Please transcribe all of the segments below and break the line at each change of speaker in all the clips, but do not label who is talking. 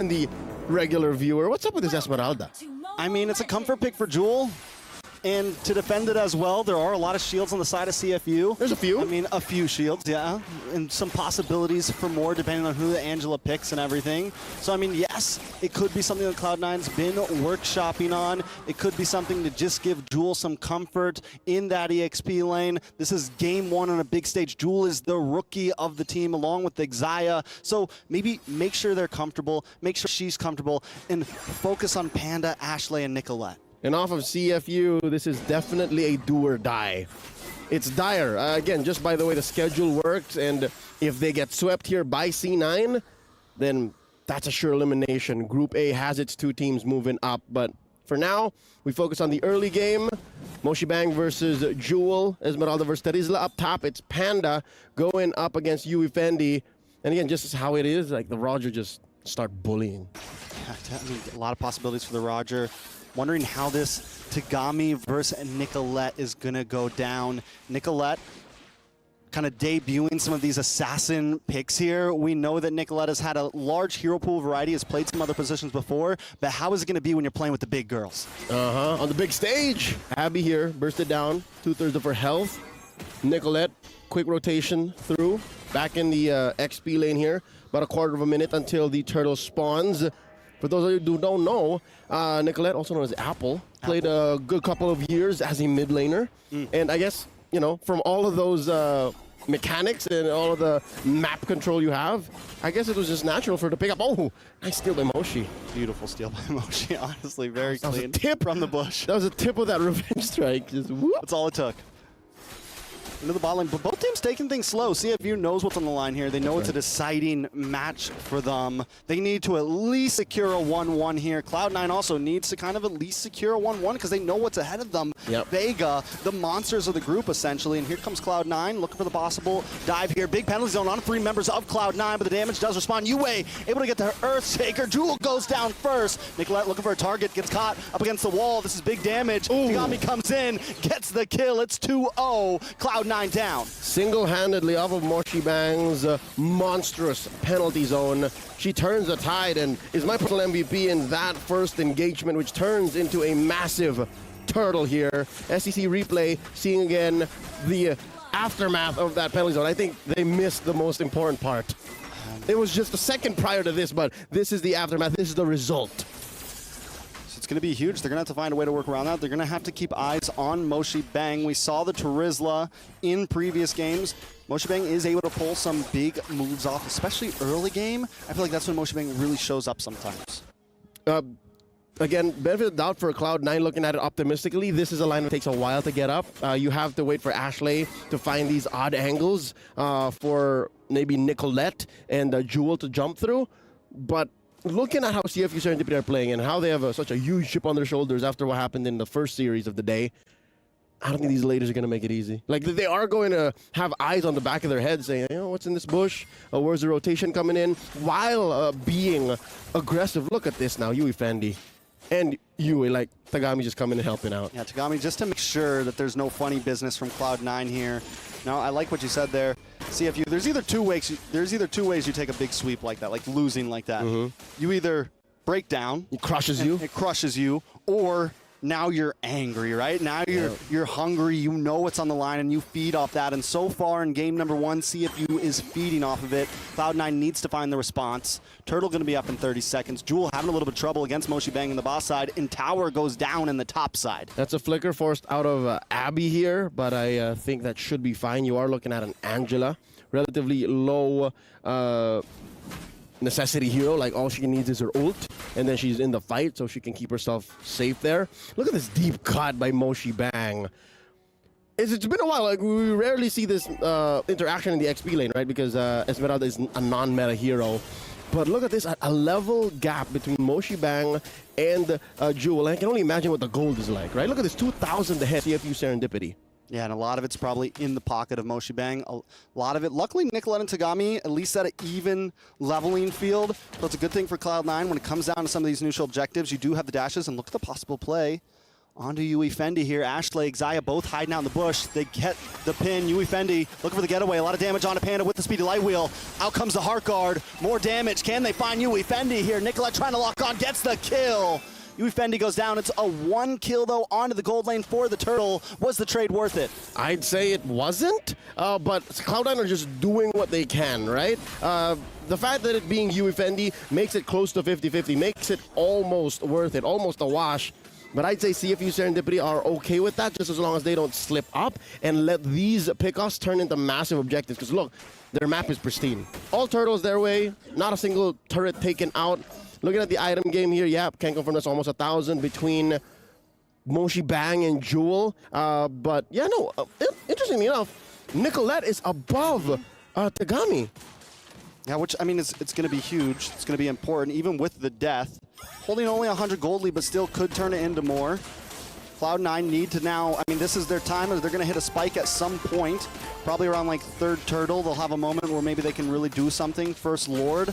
and the regular viewer. What's up with this Esmeralda?
I mean, it's a comfort pick for Jewel. And to defend it as well, there are a lot of shields on the side of CFU.
There's a few.
I mean, a few shields, yeah. And some possibilities for more depending on who Angela picks and everything. So, I mean, yes, it could be something that Cloud9's been workshopping on. It could be something to just give Jewel some comfort in that EXP lane. This is game one on a big stage. Jewel is the rookie of the team along with Xayah. So maybe make sure they're comfortable, make sure she's comfortable, and focus on Panda, Ashley, and Nicolette.
And off of CFU, this is definitely a do or die. It's dire. Again, just by the way the schedule works, and if they get swept here by C9, then that's a sure elimination. Group A has its two teams moving up, but for now, we focus on the early game. Moshibang versus Jewel, Esmeralda versus Terizla up top. It's Panda going up against Yui Fendi. And again, just how it is, like the Roger just start bullying.
Yeah, I mean, a lot of possibilities for the Roger. Wondering how this Tagami versus Nicolette is going to go down. Nicolette kind of debuting some of these assassin picks here. We know that Nicolette has had a large hero pool variety, has played some other positions before, but how is it going to be when you're playing with the big girls?
On the big stage. Abby here, bursted down, 2/3 of her health. Nicolette, quick rotation through, back in the XP lane here. About a quarter of a minute until the turtle spawns. For those of you who don't know, Nicolette, also known as Apple, played a good couple of years as a mid laner. And I guess, you know, from all of those mechanics and all of the map control you have, I guess it was just natural for her to pick up. Oh, nice steal by Moshi.
Beautiful steal by Moshi, honestly, very
That was
clean.
a tip
from the bush.
That was a tip of that revenge strike. Just whoop.
That's all it took. Into the bot lane, but both teams taking things slow. CFU knows what's on the line here. They know it's a deciding match for them. They need to at least secure a 1-1 here. Cloud9 also needs to kind of at least secure a 1-1 because they know what's ahead of them.
Yep.
Vega, the monsters of the group essentially, and here comes Cloud9 looking for the possible dive here. Big penalty zone on 3 members of Cloud9, but the damage does respond. Yue able to get to Earthshaker. Jewel goes down first. Nicolette looking for a target, gets caught up against the wall. This is big damage. Tagami comes in, gets the kill. It's 2-0. Cloud9 down.
Single-handedly off of Moshibang's monstrous penalty zone. She turns the tide and is my personal MVP in that first engagement, which turns into a massive turtle here. SEC replay, seeing again the aftermath of that penalty zone. I think they missed the most important part. It was just a second prior to this, but this is the aftermath. This is the result.
It's going to be huge. They're going to have to find a way to work around that. They're going to have to keep eyes on Moshibang. We saw the Terizla in previous games. Moshibang is able to pull some big moves off, especially early game. I feel like that's when Moshibang really shows up sometimes.
Again, benefit of the doubt for Cloud9 looking at it optimistically. This is a line that takes a while to get up. You have to wait for Ashley to find these odd angles for maybe Nicolette and Jewel to jump through. But looking at how CFU Serendipity are playing and how they have such a huge chip on their shoulders after what happened in the first series of the day, I don't think these ladies are going to make it easy. Like, they are going to have eyes on the back of their head saying, you know, what's in this bush? Where's the rotation coming in? While being aggressive. Look at this now, Yui Fendi. And Yui, like, Tagami just coming and helping out.
Yeah, Tagami, just to make sure that there's no funny business from Cloud9 here. Now, I like what you said there. CFU, there's either two ways you take a big sweep like that, like losing like that. You either break down.
It crushes you.
It crushes you, or now you're angry, right? Now you're hungry, you know what's on the line, and you feed off that. And so far in game number 1, CFU is feeding off of it. Cloud9 needs to find the response. Turtle going to be up in 30 seconds. Jewel having a little bit of trouble against Moshibang in the boss side, and Tower goes down in the top side.
That's a flicker forced out of Abby here, but I think that should be fine. You are looking at an Angela, relatively low necessity hero, like all she needs is her ult, and then she's in the fight, so she can keep herself safe there. Look at this deep cut by Moshibang. It's been a while, like we rarely see this interaction in the XP lane, right? Because Esmeralda is a non-meta hero. But look at this, a level gap between Moshibang and Jewel. I can only imagine what the gold is like, right? Look at this, 2,000 ahead, CFU Serendipity.
Yeah, and a lot of it's probably in the pocket of Moshibang. A lot of it, luckily, Nicolette and Tagami, at least at an even leveling field. So it's a good thing for Cloud9 when it comes down to some of these neutral objectives. You do have the dashes, and look at the possible play Onto Yui Fendi here. Ashley, Xayah both hiding out in the bush. They get the pin. Yui Fendi looking for the getaway. A lot of damage onto Panda with the speedy light wheel. Out comes the heart guard. More damage. Can they find Yui Fendi here? Nicolette trying to lock on. Gets the kill. Yui Fendi goes down. It's a 1 kill, though, onto the gold lane for the Turtle. Was the trade worth it?
I'd say it wasn't, but Cloud9 are just doing what they can, right? The fact that it being Yui Fendi makes it close to 50-50, makes it almost worth it, almost a wash. But I'd say CFU Serendipity are okay with that, just as long as they don't slip up and let these pickoffs turn into massive objectives. Because look, their map is pristine. All turtles their way, not a single turret taken out. Looking at the item game here, yeah, can't confirm that's almost 1,000 between Moshi Bang and Jewel. But yeah, no, interestingly enough, Nicolette is above Tagami.
Yeah, which, I mean, it's going to be huge. It's going to be important, even with the death. Holding only 100 gold lead, but still could turn it into more. Cloud9 need to now, I mean, this is their time. They're going to hit a spike at some point, probably around like third turtle. They'll have a moment where maybe they can really do something. First Lord.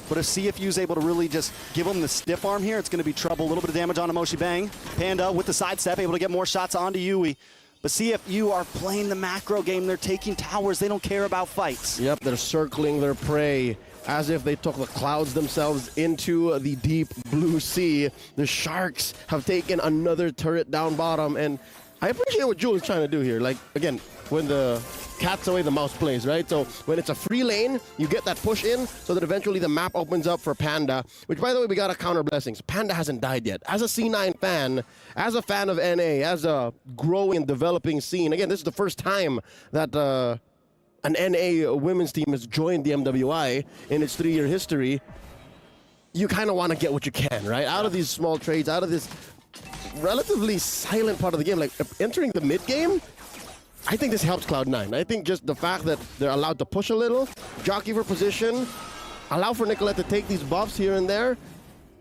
But if CFU is able to really just give them the stiff arm here, it's going to be trouble. A little bit of damage onto Moshi Bang. Panda with the sidestep, able to get more shots onto Yui. But CFU are playing the macro game. They're taking towers. They don't care about fights.
Yep, they're circling their prey as if they took the clouds themselves into the deep blue sea. The Sharks have taken another turret down bottom, and I appreciate what Jewel is trying to do here. Like, again, when the cat's away, the mouse plays, right? So when it's a free lane, you get that push in so that eventually the map opens up for Panda, which, by the way, we got to counter blessings. Panda hasn't died yet. As a C9 fan, as a fan of NA, as a growing and developing scene, again, this is the first time that an NA women's team has joined the MWI in its 3-year history. You kind of want to get what you can, right? Out of these small trades, out of this relatively silent part of the game, like entering the mid game, I think this helps Cloud9. I think just the fact that they're allowed to push a little, jockey for position, allow for Nicolette to take these buffs here and there,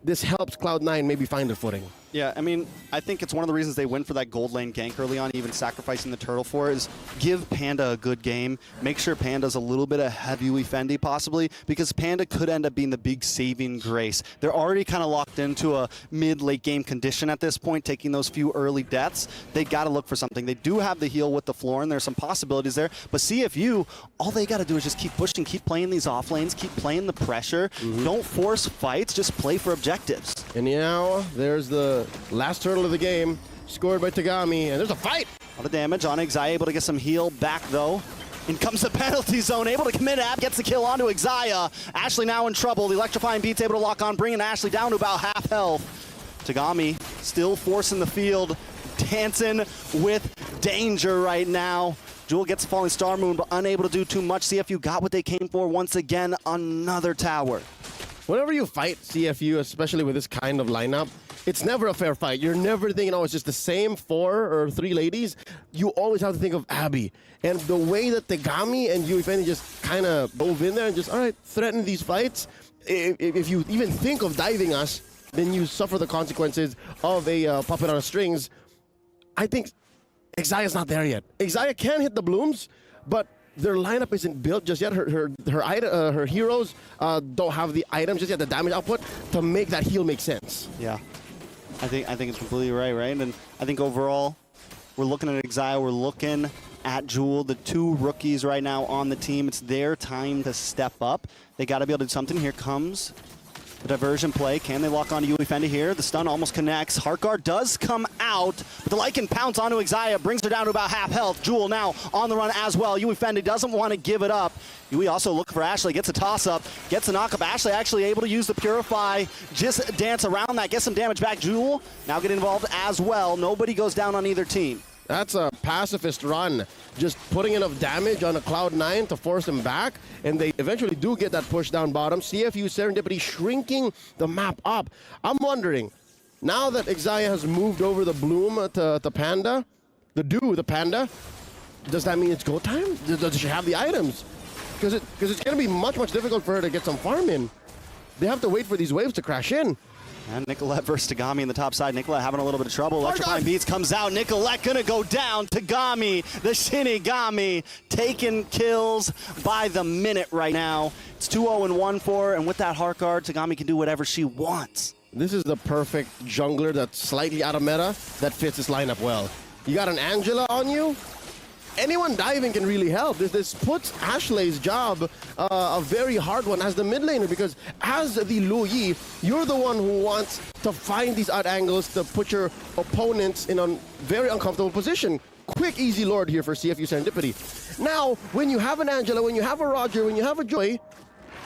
this helps Cloud9 maybe find their footing.
Yeah, I mean, I think it's one of the reasons they went for that gold lane gank early on, even sacrificing the turtle for it, is give Panda a good game. Make sure Panda's a little bit ahead of Yui Fendi possibly, because Panda could end up being the big saving grace. They're already kind of locked into a mid-late game condition at this point, taking those few early deaths. They got to look for something. They do have the heal with the floor, and there's some possibilities there. But CFU, all they got to do is just keep pushing, keep playing these off lanes, keep playing the pressure. Don't force fights, just play for objectives.
And now there's the last turtle of the game, scored by Tagami, and there's a fight.
A lot of damage on Xayah, able to get some heal back though. In comes the penalty zone, able to commit ab, gets the kill onto Xayah. Ashley now in trouble. The electrifying beat's able to lock on, bringing Ashley down to about half health. Tagami still forcing the field, dancing with danger right now. Jewel gets the falling star moon, but unable to do too much. CFU got what they came for once again, another tower.
Whenever you fight CFU, especially with this kind of lineup, it's never a fair fight. You're never thinking, oh, it's just the same 4 or 3 ladies. You always have to think of Abby. And the way that Tagami and Yui Fendi just kind of dove in there and just, all right, threaten these fights, if you even think of diving us, then you suffer the consequences of a puppet on strings. I think Xayah's not there yet. Xayah can hit the blooms, but their lineup isn't built just yet. Her heroes don't have the items just yet, the damage output, to make that heal make sense.
Yeah, I think it's completely right? And I think overall, we're looking at Xayah, we're looking at Jewel, the 2 rookies right now on the team. It's their time to step up. They got to be able to do something. Here comes the diversion play. Can they lock on Yui Fendi here? The stun almost connects. Heartguard does come out, but the Lycan pounce onto Xayah, brings her down to about half health. Jewel now on the run as well. Yui Fendi doesn't want to give it up. Yui also looking for Ashley, gets a toss-up, gets a knock-up. Ashley actually able to use the Purify, just dance around that, get some damage back. Jewel now get involved as well. Nobody goes down on either team.
That's a pacifist run, just putting enough damage on a Cloud9 to force them back, and they eventually do get that push down bottom. CFU Serendipity shrinking the map up. I'm wondering, now that Xayah has moved over the bloom to Panda, the Panda, does that mean it's go time? Does she have the items? Because it's going to be much, much difficult for her to get some farm in. They have to wait for these waves to crash in.
And Nicolette versus Tagami on the top side. Nicolette having a little bit of trouble. Electrifying Beats comes out. Nicolette gonna go down. Tagami, the Shinigami, taking kills by the minute right now. It's 2-0-1 for her, and with that heart guard, Tagami can do whatever she wants.
This is the perfect jungler that's slightly out of meta that fits this lineup well. You got an Angela on you. Anyone diving can really help. This puts Ashley's job a very hard one as the mid laner, because as the Lu Yi, you're the one who wants to find these odd angles to put your opponents in a very uncomfortable position. Quick, easy lord here for CFU Serendipity. Now, when you have an Angela, when you have a Roger, when you have a Joy,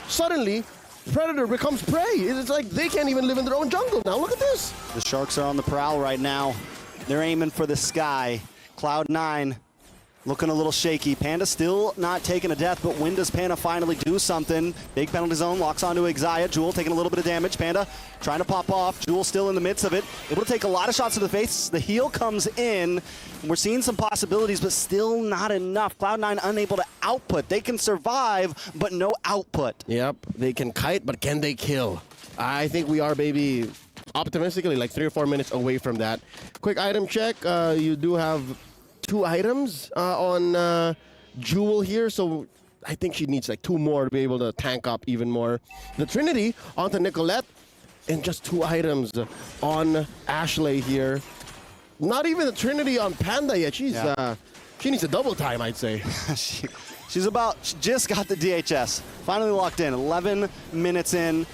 suddenly Predator becomes prey. It's like they can't even live in their own jungle now. Look at this.
The Sharks are on the prowl right now. They're aiming for the sky. Cloud9 looking a little shaky. Panda still not taking a death, but when does Panda finally do something? Big penalty zone, locks onto Xayah. Jewel taking a little bit of damage. Panda trying to pop off. Jewel still in the midst of it. Able to take a lot of shots to the face. The heal comes in. We're seeing some possibilities, but still not enough. Cloud9 unable to output. They can survive, but no output.
Yep, they can kite, but can they kill? I think we are, baby, optimistically, like 3 or 4 minutes away from that. Quick item check. You do have 2 items on Jewel here, so I think she needs like 2 more to be able to tank up even more. The Trinity onto Nicolette, and just 2 items on Ashley here. Not even the Trinity on Panda yet. She needs a double time, I'd say.
she just got the DHS. Finally locked in. 11 minutes in.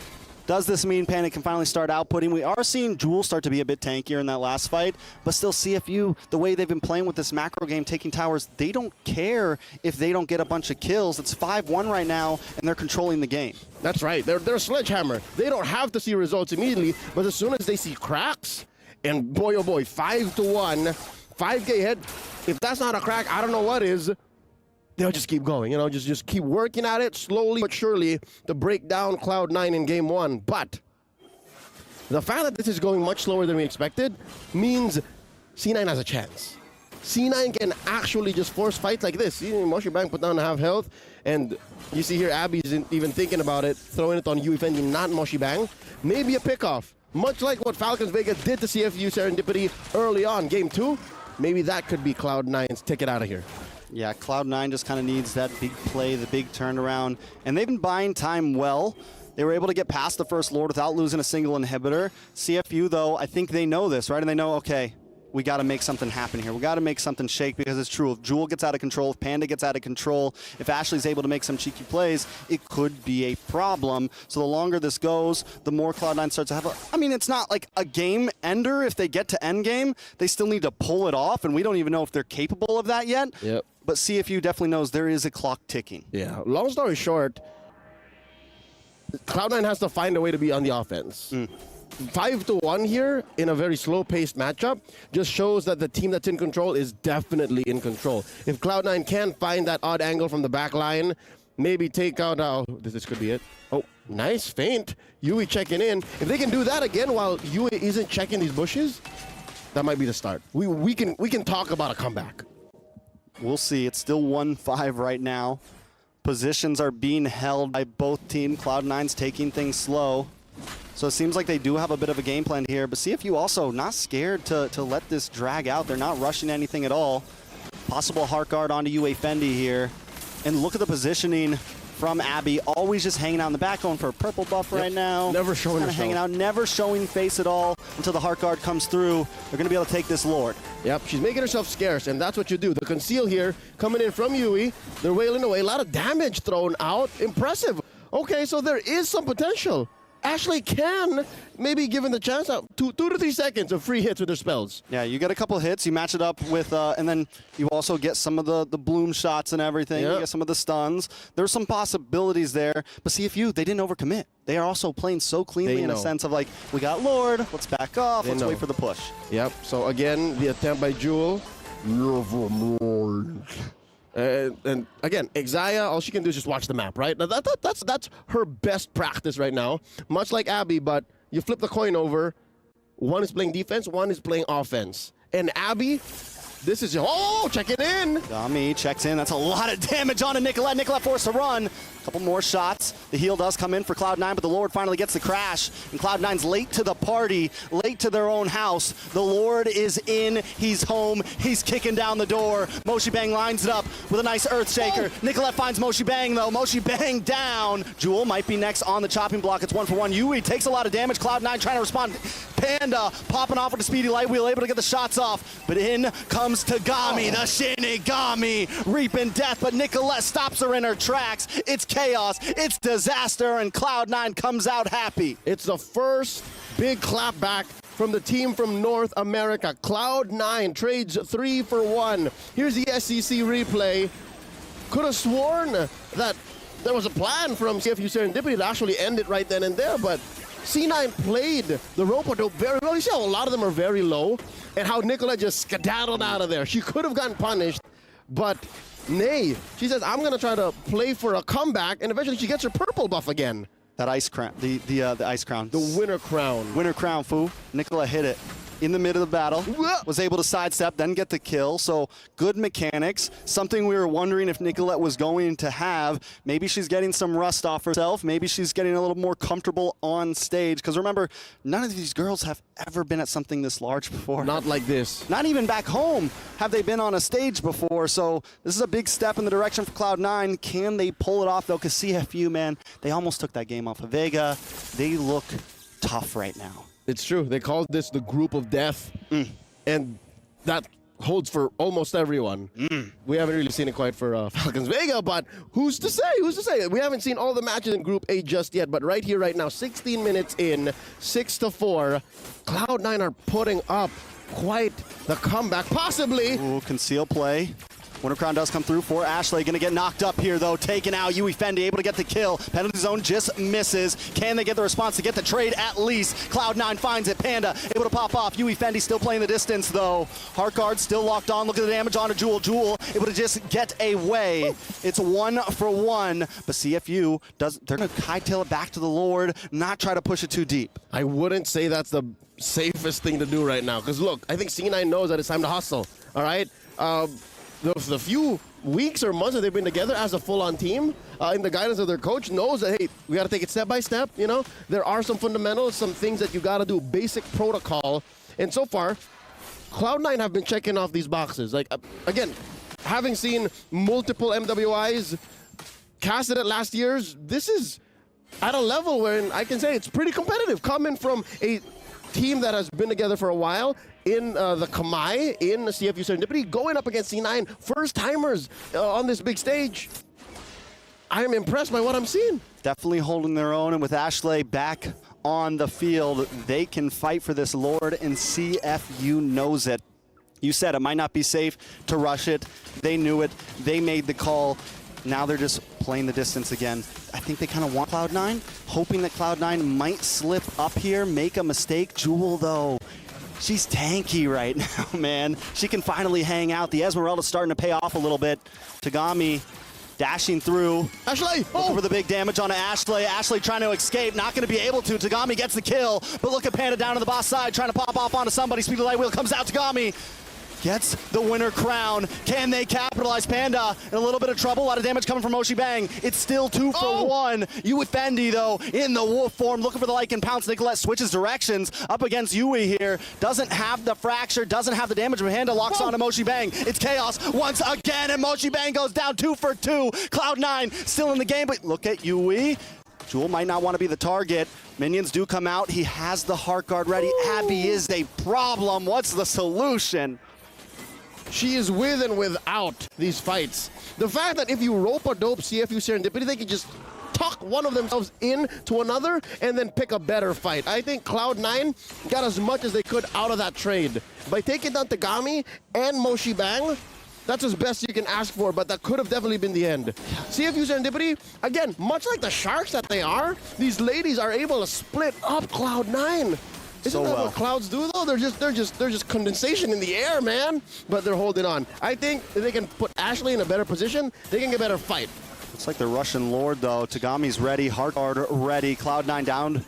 Does this mean Panda can finally start outputting? We are seeing Jewel start to be a bit tankier in that last fight, but still CFU, the way they've been playing with this macro game, taking towers, they don't care if they don't get a bunch of kills. It's 5-1 right now, and they're controlling the game.
That's right. They're a sledgehammer. They don't have to see results immediately, but as soon as they see cracks, and boy, oh boy, 5-1, 5K ahead. If that's not a crack, I don't know what is. They'll just keep going, you know, just keep working at it slowly but surely to break down Cloud9 in game 1. But the fact that this is going much slower than we expected means C9 has a chance. C9 can actually just force fights like this. See, Moshi Bang put down half health, and you see here Abby isn't even thinking about it, throwing it on Yui Fendi, not Moshi Bang. Maybe a pickoff, much like what Falcons Vega did to CFU Serendipity early on, game 2. Maybe that could be Cloud9's ticket out of here.
Yeah, Cloud9 just kind of needs that big play, the big turnaround. And they've been buying time well. They were able to get past the first Lord without losing a single inhibitor. CFU, though, I think they know this, right? And they know, okay, we got to make something happen here. We got to make something shake, because it's true. If Jewel gets out of control, if Panda gets out of control, if Ashley's able to make some cheeky plays, it could be a problem. So the longer this goes, the more Cloud9 starts to have I mean, it's not like a game ender. If they get to end game, they still need to pull it off, and we don't even know if they're capable of that yet.
Yep.
But CFU definitely knows there is a clock ticking.
Yeah, long story short, Cloud9 has to find a way to be on the offense. 5-1 here in a very slow-paced matchup just shows that the team that's in control is definitely in control. If Cloud9 can find that odd angle from the back line, maybe take out... this could be it. Oh, nice feint. Yui checking in. If they can do that again while Yui isn't checking these bushes, that might be the start. We can talk about a comeback.
We'll see. It's still 1-5 right now. Positions are being held by both teams. Cloud9's taking things slow. So it seems like they do have a bit of a game plan here, but CFU also not scared to let this drag out. They're not rushing anything at all. Possible heart guard onto UA Fendi here. And look at the positioning from Abby. Always just hanging out in the back, going for a purple buff right now.
Never showing herself.
Hanging out, never showing face at all until the heart guard comes through. They're going to be able to take this Lord.
Yep, she's making herself scarce, and that's what you do. The conceal here, coming in from Yui. They're wailing away. A lot of damage thrown out. Impressive. Okay, so there is some potential. Ashley can, maybe given the chance, 2 to 3 seconds of free hits with her spells.
Yeah, you get a couple hits, you match it up with, and then you also get some of the bloom shots and everything. Yep. You get some of the stuns. There's some possibilities there, but CFU, they didn't overcommit. They are also playing so cleanly in a sense of like, we got Lord, let's back off, let's wait for the push.
Yep, so again, the attempt by Jewel. And again, Xayah, all she can do is just watch the map, right? Now that's her best practice right now. Much like Abby, but you flip the coin over. One is playing defense, one is playing offense. And Abby, This is, oh, check it in.
Gami checks in. That's a lot of damage on Nicolette. Nicolette forced to run. A couple more shots. The heal does come in for Cloud9, but the Lord finally gets the crash. And Cloud9's late to the party, late to their own house. The Lord is in. He's home. He's kicking down the door. Moshi Bang lines it up with a nice Earthshaker. Oh. Nicolette finds Moshi Bang, though. Moshi Bang down. Jewel might be next on the chopping block. It's 1-for-1. Yui takes a lot of damage. Cloud9 trying to respond. Panda popping off with a speedy light wheel, able to get the shots off. But in comes Tagami, the Shinigami, reaping death. But Nicolette stops her in her tracks. It's chaos. It's disaster. And Cloud9 comes out happy.
It's the first big clapback from the team from North America. Cloud9 trades 3 for 1. Here's the SEC replay. Could have sworn that there was a plan from CFU Serendipity to actually end it right then and there, but C9 played the rope-a-dope very well. You see how a lot of them are very low, and how Nicolette just skedaddled out of there. She could have gotten punished, but nay. She says, I'm going to try to play for a comeback, and eventually she gets her purple buff again.
That ice crown, the ice crown.
The winner crown.
Winner crown, foo. Nicolette hit it in the middle of the battle, was able to sidestep, then get the kill. So good mechanics. Something we were wondering if Nicolette was going to have. Maybe she's getting some rust off herself. Maybe she's getting a little more comfortable on stage. Because remember, none of these girls have ever been at something this large before.
Not like this.
Not even back home have they been on a stage before. So this is a big step in the direction for Cloud9. Can they pull it off, though? Because CFU, man, they almost took that game off of Vega. They look tough right now.
It's true. They called this the group of death, and that holds for almost everyone. We haven't really seen it quite for Falcons Vega, but who's to say? Who's to say? We haven't seen all the matches in Group A just yet, but right here, right now, 16 minutes in, 6-4, Cloud9 are putting up quite the comeback, possibly.
Ooh, conceal play. Winter Crown does come through for Ashley. Gonna get knocked up here, though. Taken out. Yui Fendi able to get the kill. Penalty zone just misses. Can they get the response to get the trade at least? Cloud9 finds it. Panda able to pop off. Yui Fendi still playing the distance, though. Heart guard still locked on. Look at the damage on a Jewel. Jewel able to just get away. It's 1 for 1. But CFU they're gonna hightail it back to the Lord, not try to push it too deep.
I wouldn't say that's the safest thing to do right now. Because look, I think C9 knows that it's time to hustle. All right? The few weeks or months that they've been together as a full-on team, in the guidance of their coach, knows that, hey, we got to take it step by step, you know? There are some fundamentals, some things that you got to do, basic protocol. And so far, Cloud9 have been checking off these boxes. Like, again, having seen multiple MWIs casted at last year's, this is at a level where I can say it's pretty competitive. Coming from a team that has been together for a while, in the Kamai, in the CFU Serendipity, going up against C9, first-timers on this big stage. I am impressed by what I'm seeing.
Definitely holding their own, and with Ashley back on the field, they can fight for this Lord, and CFU knows it. You said it might not be safe to rush it. They knew it. They made the call. Now they're just playing the distance again. I think they kind of want Cloud9, hoping that Cloud9 might slip up here, make a mistake. Jewel, though, she's tanky right now, man. She can finally hang out. The Esmeralda's starting to pay off a little bit. Tagami dashing through.
Ashley!
Looking for the big damage on Ashley. Ashley trying to escape, not going to be able to. Tagami gets the kill, but look at Panda down on the boss side, trying to pop off onto somebody. Speedy light wheel comes out. Tagami gets the winner crown. Can they capitalize? Panda in a little bit of trouble. A lot of damage coming from Moshi Bang. It's still 2 for 1. Yui Fendi, though, in the wolf form, looking for the Lycan pounce. Nicolette switches directions up against Yui here. Doesn't have the fracture, doesn't have the damage. Panda locks on to Moshi Bang. It's chaos once again, and Moshi Bang goes down 2 for 2. Cloud9 still in the game, but look at Yui. Jewel might not want to be the target. Minions do come out. He has the heart guard ready. Abby is a problem. What's the solution?
She is with and without these fights. The fact that if you rope-a-dope CFU Serendipity, they can just tuck one of themselves in to another and then pick a better fight. I think Cloud9 got as much as they could out of that trade. By taking down Tagami and Moshi Bang, that's as best you can ask for, but that could have definitely been the end. CFU Serendipity, again, much like the Sharks that they are, these ladies are able to split up Cloud9. Isn't that what clouds do, though? They're just condensation in the air, man. But they're holding on. I think if they can put Ashley in a better position, they can get a better fight.
Looks like the Russian Lord, though. Tagami's ready, heart guard ready. Cloud9 down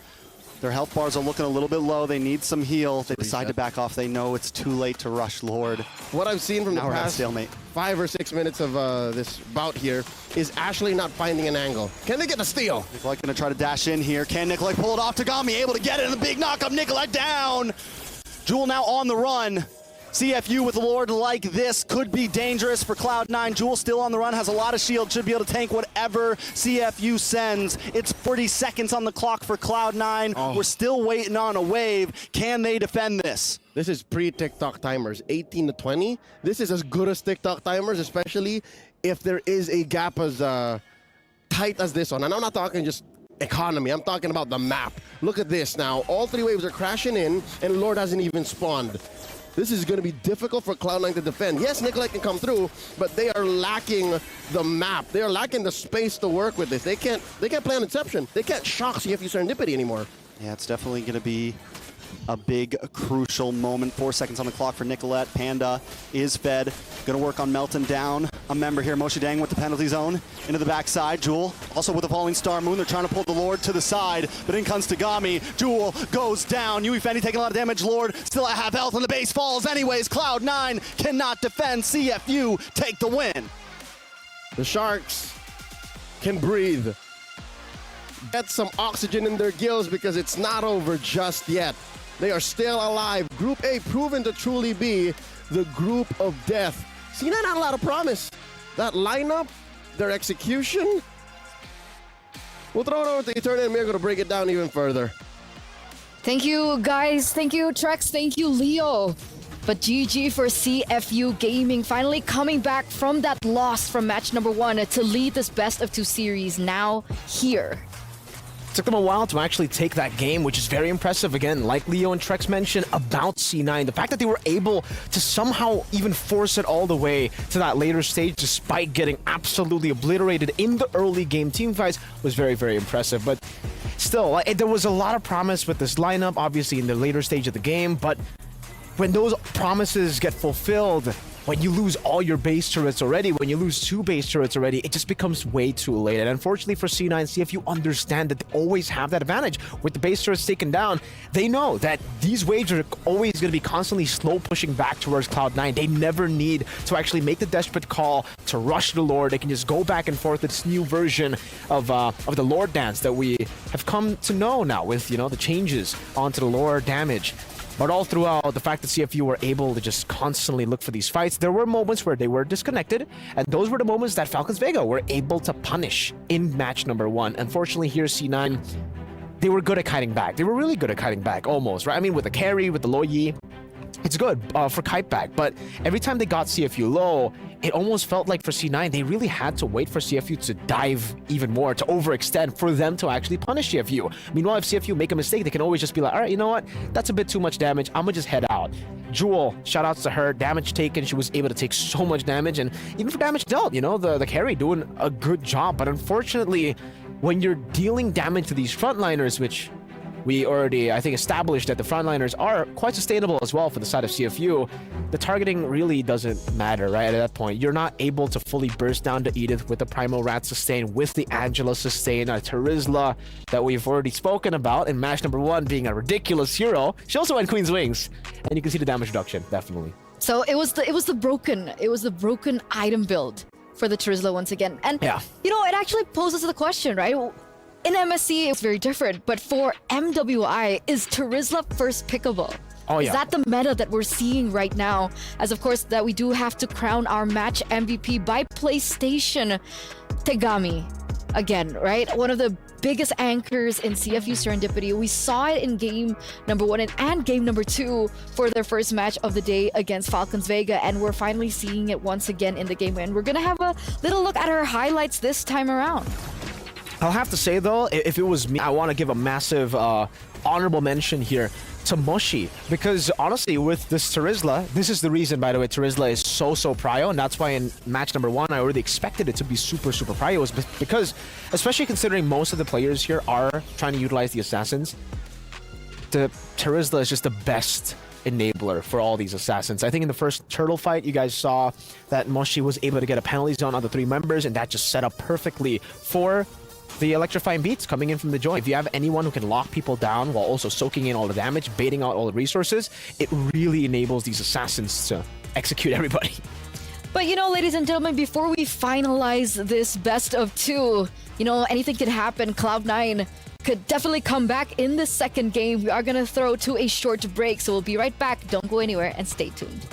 Their health bars are looking a little bit low. They need some heal. They decide to back off. They know it's too late to rush Lord.
What I've seen from the past
stalemate.
5 or 6 minutes of this bout here is Ashley not finding an angle. Can they get the steal?
Nikolai gonna try to dash in here. Can Nikolai pull it off? Tagami able to get it in the big knock up. Nikolai down. Jewel now on the run. CFU with Lord like this could be dangerous for Cloud9. Jewel still on the run, has a lot of shield, should be able to tank whatever CFU sends. It's 40 seconds on the clock for Cloud9.
Oh.
We're still waiting on a wave. Can they defend this?
This is pre-TikTok timers, 18 to 20. This is as good as TikTok timers, especially if there is a gap as tight as this one. And I'm not talking just economy, I'm talking about the map. Look at this now. All 3 waves are crashing in, and Lord hasn't even spawned. This is going to be difficult for Cloud9 to defend. Yes, Nikolai can come through, but they are lacking the map. They are lacking the space to work with this. They can't play on Inception. They can't shock CFU Serendipity anymore.
Yeah, it's definitely going to be a big, crucial moment. 4 seconds on the clock for Nicolette. Panda is fed. Going to work on Melton down. A member here, Moshe Dang with the penalty zone. Into the backside. Jewel also with the falling star moon. They're trying to pull the Lord to the side, but in comes Tagami. Jewel goes down. Yui Fendi taking a lot of damage. Lord still at half health, and the base falls anyways. Cloud9 cannot defend. CFU take the win.
The Sharks can breathe. Get some oxygen in their gills because it's not over just yet. They are still alive. Group A proven to truly be the group of death. C9 had a lot of promise. That lineup, their execution. We'll throw it over to Eternity, and we're going to break it down even further.
Thank you, guys. Thank you, Trex. Thank you, Leo. But GG for CFU Gaming, finally coming back from that loss from match number 1 to lead this best of 2 series now here.
It took them a while to actually take that game, which is very impressive. Again, like Leo and Trex mentioned about C9, the fact that they were able to somehow even force it all the way to that later stage despite getting absolutely obliterated in the early game team fights was very, very impressive. But still, there was a lot of promise with this lineup, obviously in the later stage of the game, but when those promises get fulfilled, when you lose all your base turrets already, when you lose 2 base turrets already, it just becomes way too late. And unfortunately for C9, CFU understand that they always have that advantage. With the base turrets taken down, they know that these waves are always going to be constantly slow pushing back towards Cloud9. They never need to actually make the desperate call to rush the Lord. They can just go back and forth. This new version of the Lord dance that we have come to know now with, you know, the changes onto the Lord damage. But all throughout, the fact that CFU were able to just constantly look for these fights, there were moments where they were disconnected, and those were the moments that Falcons Vega were able to punish in match number 1. Unfortunately, here C9, they were good at kiting back. They were really good at kiting back, almost, right? I mean, with the carry, with the low Yi, it's good for kite back, but every time they got CFU low, it almost felt like for C9, they really had to wait for CFU to dive even more, to overextend, for them to actually punish CFU. Meanwhile, if CFU make a mistake, they can always just be like, all right, you know what? That's a bit too much damage. I'm gonna just head out. Jewel, shout outs to her. Damage taken. She was able to take so much damage, and even for damage dealt, you know, the carry doing a good job. But unfortunately, when you're dealing damage to these frontliners, which we already, I think, established that the frontliners are quite sustainable as well for the side of CFU, the targeting really doesn't matter, right? At that point, you're not able to fully burst down to Edith with the Primal Rat sustain, with the Angela sustain, a Terizla that we've already spoken about in match number 1 being a ridiculous hero. She also went Queen's Wings, and you can see the damage reduction, definitely.
So it was the broken item build for the Terizla once again. And
yeah,
you know, it actually poses the question, right? In MSC, it's very different, but for MWI, is Terizla first pickable?
Oh, yeah.
Is that the meta that we're seeing right now? As of course, that we do have to crown our match MVP by PlayStation Tegami. Again, right? One of the biggest anchors in CFU Serendipity. We saw it in game number 1 and game number 2 for their first match of the day against Falcons Vega, and we're finally seeing it once again in the game. And we're gonna have a little look at her highlights this time around.
I'll have to say, though, if it was me, I want to give a massive honorable mention here to Moshi, because honestly, with this Terizla, this is the reason, by the way, Terizla is so prio, and that's why in match number 1, I already expected it to be super prio, was because, especially considering most of the players here are trying to utilize the assassins, the Terizla is just the best enabler for all these assassins. I think in the first turtle fight, you guys saw that Moshi was able to get a penalty zone on the 3 members, and that just set up perfectly for the electrifying beats coming in from the joint. If you have anyone who can lock people down while also soaking in all the damage, baiting out all the resources, it really enables these assassins to execute everybody.
But you know, ladies and gentlemen, before we finalize this best of two, you know, anything could happen. Cloud9 could definitely come back in the second game. We are going to throw to a short break, so we'll be right back. Don't go anywhere and stay tuned.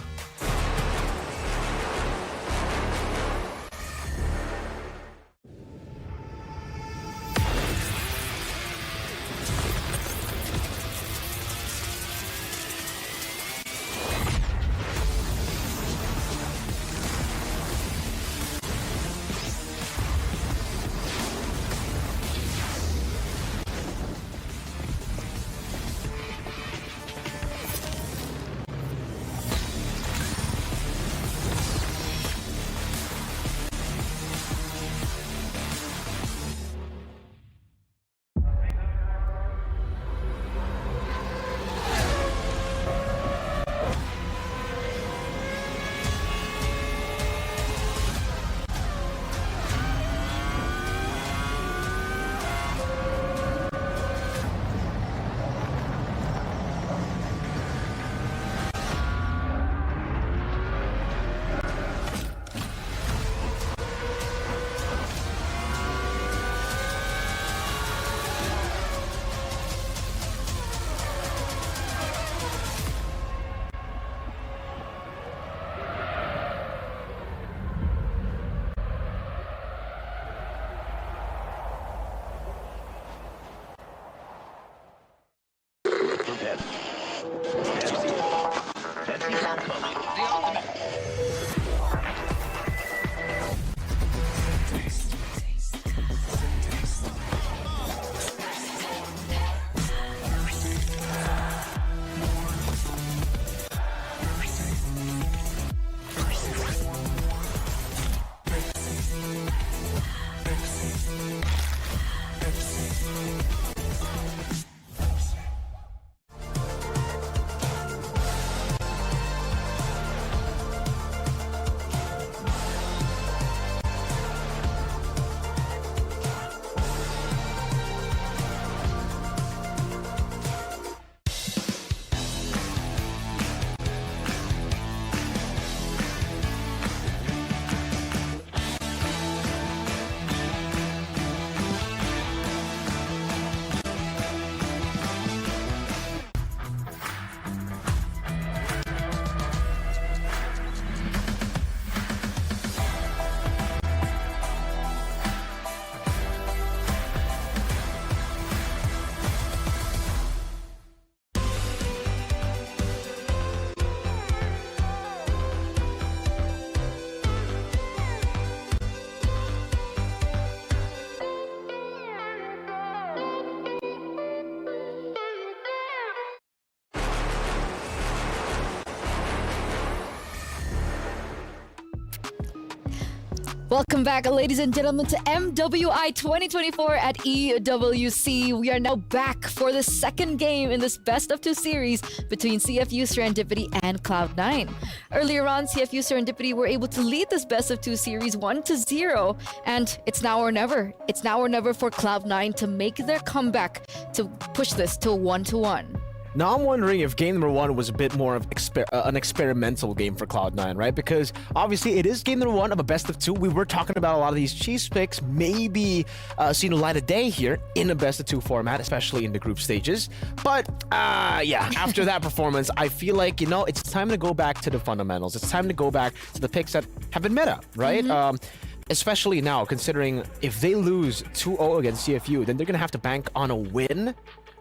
Welcome back, ladies and gentlemen, to MWI 2024 at EWC. We are now back for the second game in this best of two series between CFU Serendipity and Cloud9. Earlier on, CFU Serendipity were able to lead this best of two series 1-0, and it's now or never. It's now or never for Cloud9 to make their comeback to push this to 1-1.
Now I'm wondering if game number one was a bit more of an experimental game for Cloud9, right? Because obviously it is game number one of a best of two. We were talking about a lot of these cheese picks, maybe seeing the light of day here in a best of two format, especially in the group stages. But yeah, after that performance, I feel like, you know, it's time to go back to the fundamentals. It's time to go back to the picks that have been meta, right? Especially now, considering if they lose 2-0 against CFU, then they're going to have to bank on a win.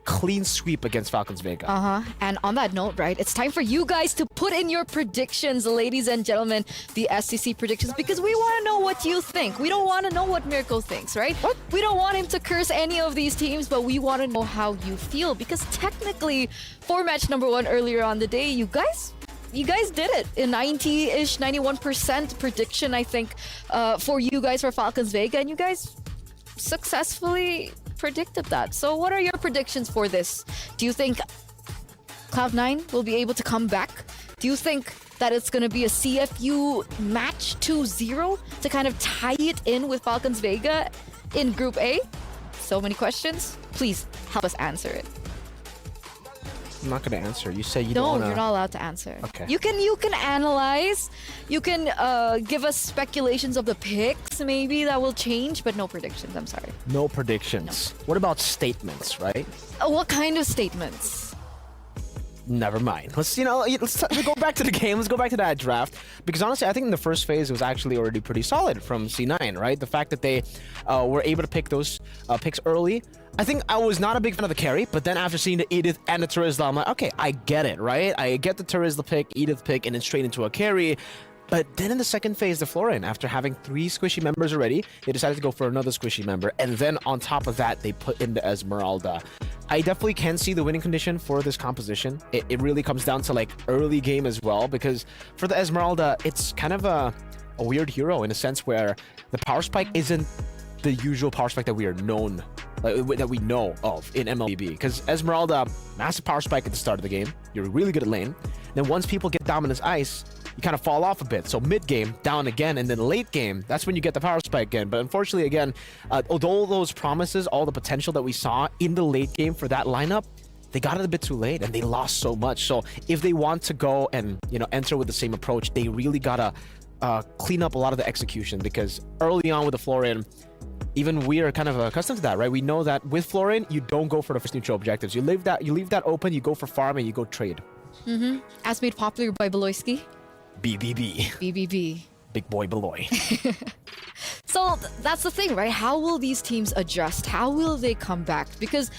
Clean sweep against Falcons Vega.
And on that note, right, it's time for you guys to put in your predictions, ladies and gentlemen, the SCC predictions, because we want to know what you think. We don't want to know what Miracle thinks, right? What? We don't want him to curse any of these teams, but we want to know how you feel, because technically, for match number one earlier on the day, you guys did it. A 90-ish, 91% prediction, I think, for you guys for Falcons Vega, and you guys successfully predicted that. So what are your predictions for this? Do you think Cloud9 will be able to come back? Do you think that it's going to be a CFU match 2-0 to kind of tie it in with Falcons Vega in Group A? so many questions. Please help us answer it.
I'm not going to answer. You say you
No,
don't want to...
you're not allowed to answer.
Okay.
You can analyze. You can give us speculations of the picks maybe that will change, but no predictions. I'm sorry.
No predictions. What about statements, right?
What kind of statements?
Never mind. Let's go back to the game. Let's go back to that draft. Because honestly, I think in the first phase, it was actually already pretty solid from C9, right? The fact that they were able to pick those picks early. I think I was not a big fan of the carry, but then after seeing the Edith and the Terizla, I'm like, okay, I get it, right? I get the Terizla pick, Edith pick, and then straight into a carry. But then in the second phase, the Florian, after having 3 squishy members already, they decided to go for another squishy member. And then on top of that, they put in the Esmeralda. I definitely can see the winning condition for this composition. It really comes down to like early game as well, because for the Esmeralda, it's kind of a weird hero in a sense where the power spike isn't the usual power spike that we are known, that we know of in MLBB. Because Esmeralda, massive power spike at the start of the game. You're really good at lane. Then once people get Dominus Ice, you kind of fall off a bit. So mid game, down again, and then late game, that's when you get the power spike again. But unfortunately, again, although those promises, all the potential that we saw in the late game for that lineup, they got it a bit too late and they lost so much. So if they want to go and enter with the same approach, they really gotta clean up a lot of the execution, because early on with the Florian, even we are kind of accustomed to that, right? We know that with Florian, you don't go for the first neutral objectives. You leave that open, you go for farm and you go trade.
As made popular by Beloyski.
BBB.
BBB.
Big boy Beloy.
So that's the thing, right? How will these teams adjust? How will they come back? Because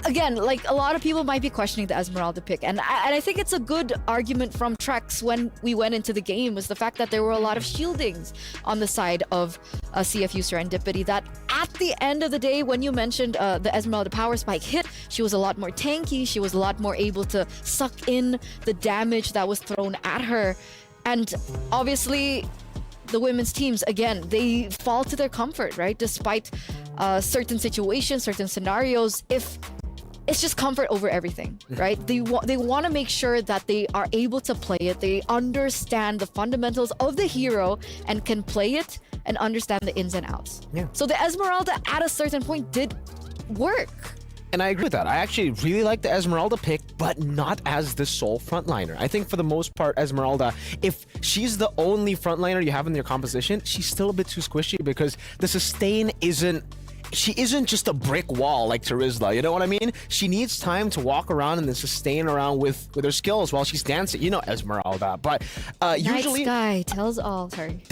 again, like a lot of people might be questioning the Esmeralda pick, and I think it's a good argument from Trex when we went into the game, was the fact that there were a lot of shieldings on the side of CFU Serendipity, that at the end of the day, when you mentioned the Esmeralda power spike hit, she was a lot more tanky, she was a lot more able to suck in the damage that was thrown at her. And obviously the women's teams, again, they fall to their comfort, right? Despite certain situations, certain scenarios, if it's just comfort over everything, right? They want to make sure that they are able to play it. They understand the fundamentals of the hero and can play it and understand the ins and outs.
Yeah.
So the Esmeralda at a certain point did work.
And I agree with that. I actually really like the Esmeralda pick, but not as the sole frontliner. I think for the most part, Esmeralda, if she's the only frontliner you have in your composition, she's still a bit too squishy, because the sustain she isn't just a brick wall like Terizla, you know what I mean? She needs time to walk around and then sustain around with her skills while she's dancing. You know Esmeralda, but usually...
Night Sky tells all, sorry.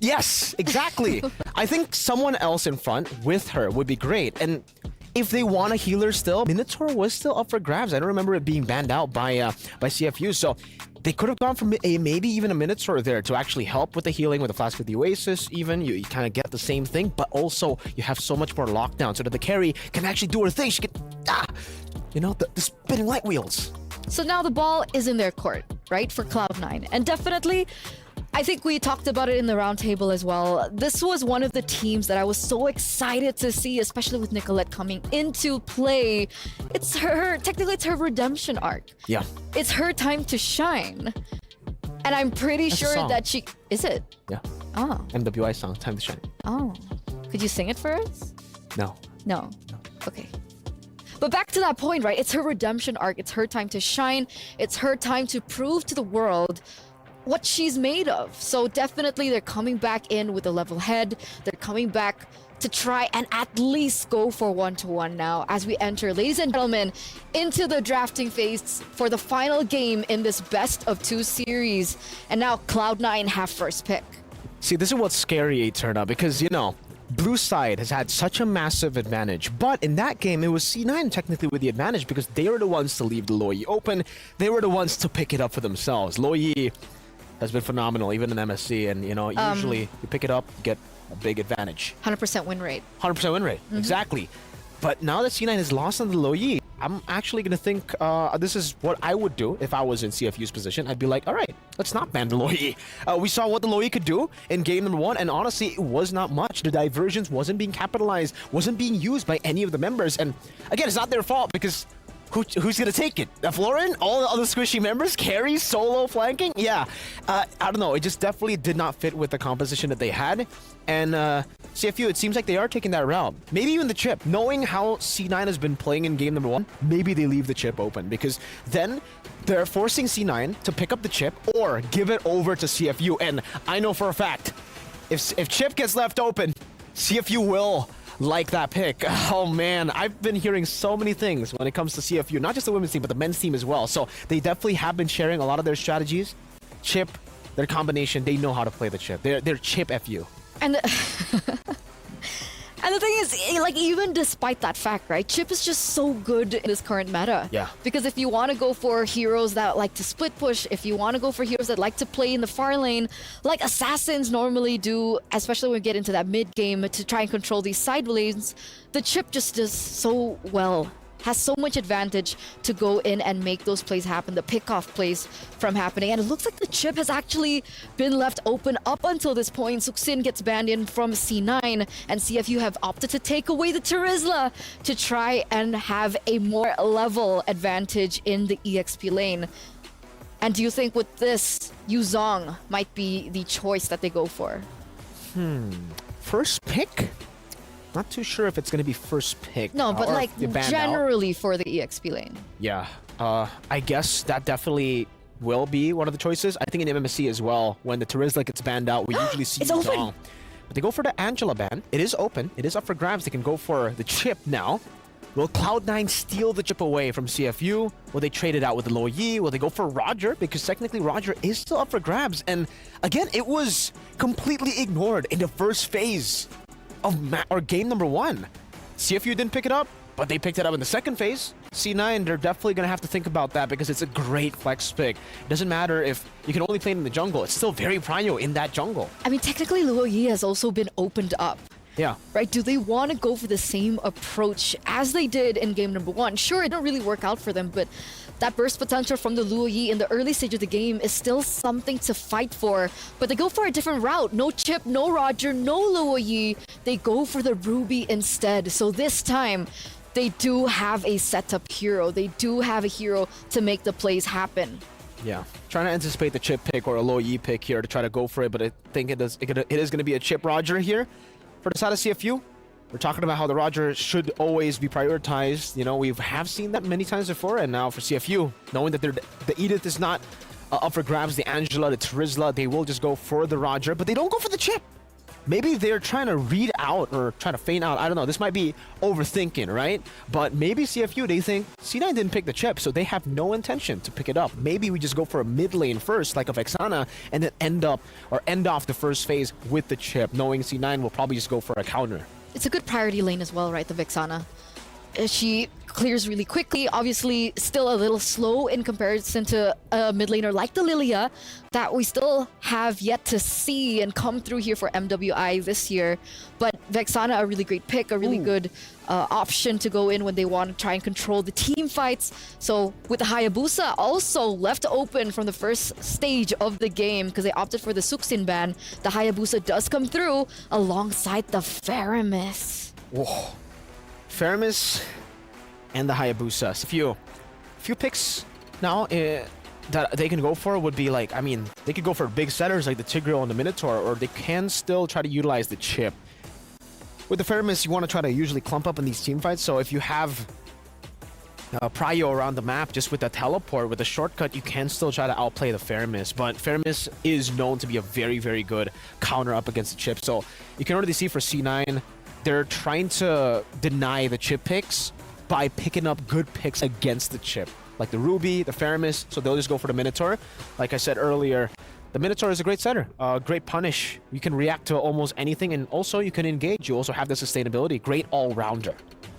Yes, exactly. I think someone else in front with her would be great. And if they want a healer still, Minotaur was still up for grabs. I don't remember it being banned out by CFU, so they could have gone for maybe even a Minotaur there to actually help with the healing, with the Flask of the Oasis even. You kind of get the same thing, but also you have so much more lockdown so that the carry can actually do her thing. She can, the spinning light wheels.
So now the ball is in their court, right, for Cloud9. And definitely, I think we talked about it in the roundtable as well. This was one of the teams that I was so excited to see, especially with Nicolette coming into play. Technically it's her redemption arc.
Yeah.
It's her time to shine. And I'm pretty
That's a
sure
song.
that she... Is it?
Yeah.
Oh.
MWI song, Time to Shine.
Oh. Could you sing it for us?
No.
No. Okay. But back to that point, right? It's her redemption arc. It's her time to shine. It's her time to prove to the world what she's made of. So definitely they're coming back in with a level head. They're coming back to try and at least go for 1-1 now as we enter, ladies and gentlemen, into the drafting phase for the final game in this best of 2 series. And now Cloud9 have first pick.
See, this is what's scary, Eterna, because, blue side has had such a massive advantage, but in that game it was C9 technically with the advantage, because they were the ones to leave the Loyi open. They were the ones to pick it up for themselves. Loyi has been phenomenal, even in MSC, and usually you pick it up, you get a big advantage.
100% win rate.
100% win rate, exactly. But now that C9 has lost on the Loyi, I'm actually going to think this is what I would do if I was in CFU's position. I'd be like, all right, let's not ban the Loyi. We saw what the Loyi could do in game number 1, and honestly, it was not much. The diversions wasn't being capitalized, wasn't being used by any of the members. And again, it's not their fault, because who's gonna take it? Florin? All the other squishy members? Carries? Solo? Flanking? Yeah. I don't know. It just definitely did not fit with the composition that they had. And CFU, it seems like they are taking that route. Maybe even the chip. Knowing how C9 has been playing in game number 1, maybe they leave the chip open because then they're forcing C9 to pick up the chip or give it over to CFU. And I know for a fact, if chip gets left open, CFU will like that pick. Oh man, I've been hearing so many things when it comes to CFU, not just the women's team, but the men's team as well. So they definitely have been sharing a lot of their strategies. Chip, their combination, they know how to play the chip. They're chip FU.
And the, and the thing is, like, even despite that fact, right? Chip is just so good in this current meta.
Yeah.
Because if you want to go for heroes that like to split push, if you want to go for heroes that like to play in the far lane, like assassins normally do, especially when we get into that mid game to try and control these side lanes, the chip just does so well. Has so much advantage to go in and make those plays happen, the pickoff plays from happening. And it looks like the chip has actually been left open up until this point. Suxin gets banned in from C9, and CFU have opted to take away the Terizla to try and have a more level advantage in the EXP lane. And do you think with this, Yuzong might be the choice that they go for?
First pick? Not too sure if it's going to be first pick.
No, but
or
like
if they banned out.
generally for the EXP lane.
Yeah, I guess that definitely will be one of the choices. I think in MMSC as well, when the Terizla gets banned out, we usually see
It's open.
Zong. But they go for the Angela ban. It is open. It is up for grabs. They can go for the chip now. Will Cloud9 steal the chip away from CFU? Will they trade it out with the Luo Yi? Will they go for Roger? Because technically Roger is still up for grabs. And again, it was completely ignored in the first phase of game number 1. CFU didn't pick it up, but they picked it up in the second phase. C9, they're definitely going to have to think about that because it's a great flex pick. It doesn't matter if you can only play it in the jungle. It's still very prio in that jungle.
I mean, technically Luo Yi has also been opened up.
Yeah.
Right? Do they want to go for the same approach as they did in game number 1? Sure, it didn't really work out for them, but that burst potential from the Luo Yi in the early stage of the game is still something to fight for. But they go for a different route. No chip, no Roger, no Luo Yi. They go for the Ruby instead. So this time, they do have a setup hero. They do have a hero to make the plays happen.
Yeah. Trying to anticipate the chip pick or a Luo Yi pick here to try to go for it, but I think it is going to be a chip Roger here. For the side of CFU, we're talking about how the Roger should always be prioritized. You know, we have seen that many times before, and now for CFU, knowing that the Edith is not up for grabs, the Angela, the Terizla, they will just go for the Roger, but they don't go for the chip. Maybe they're trying to read out or trying to feign out. I don't know. This might be overthinking, right? But maybe CFU, they think C9 didn't pick the chip, so they have no intention to pick it up. Maybe we just go for a mid lane first, like a Vexana, and then end off the first phase with the chip, knowing C9 will probably just go for a counter.
It's a good priority lane as well, right? The Vexana. She clears really quickly. Obviously, still a little slow in comparison to a mid laner like the Lilia that we still have yet to see and come through here for MWI this year. But Vexana, a really great pick, a really good option to go in when they want to try and control the team fights. So with the Hayabusa also left open from the first stage of the game because they opted for the Suxin ban, the Hayabusa does come through alongside the Faramis.
Whoa. Faramis and the Hayabusa. A few picks now that they can go for would be like, I mean, they could go for big setters like the Tigreal and the Minotaur, or they can still try to utilize the chip. With the Faramis, you want to try to usually clump up in these team fights, so if you have prio around the map just with the teleport, with the shortcut, you can still try to outplay the Faramis, but Faramis is known to be a very, very good counter up against the chip, so you can already see for C9, they're trying to deny the chip picks by picking up good picks against the chip, like the Ruby, the Faramis, so they'll just go for the Minotaur. Like I said earlier, the Minotaur is a great setter, great punish. You can react to almost anything, and also you can engage. You also have the sustainability, great all-rounder.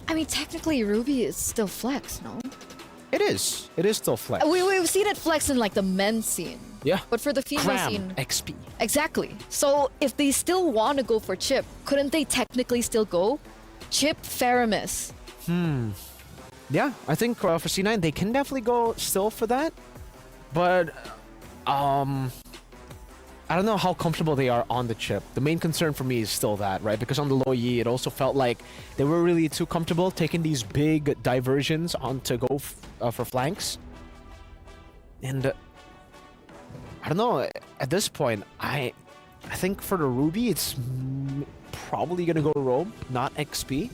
I mean, technically, Ruby is still flex, no?
It is still flex.
We've seen it flex in like the men's scene.
Yeah.
But for the female
Cram,
scene...
XP.
Exactly. So if they still want to go for chip, couldn't they technically still go chip Faramis?
Yeah, I think for C9, they can definitely go still for that. But, I don't know how comfortable they are on the chip. The main concern for me is still that, right? Because on the Luo Yi, it also felt like they were really too comfortable taking these big diversions on to go for flanks. And I don't know. At this point, I think for the Ruby, it's probably going to go Robe, not XP.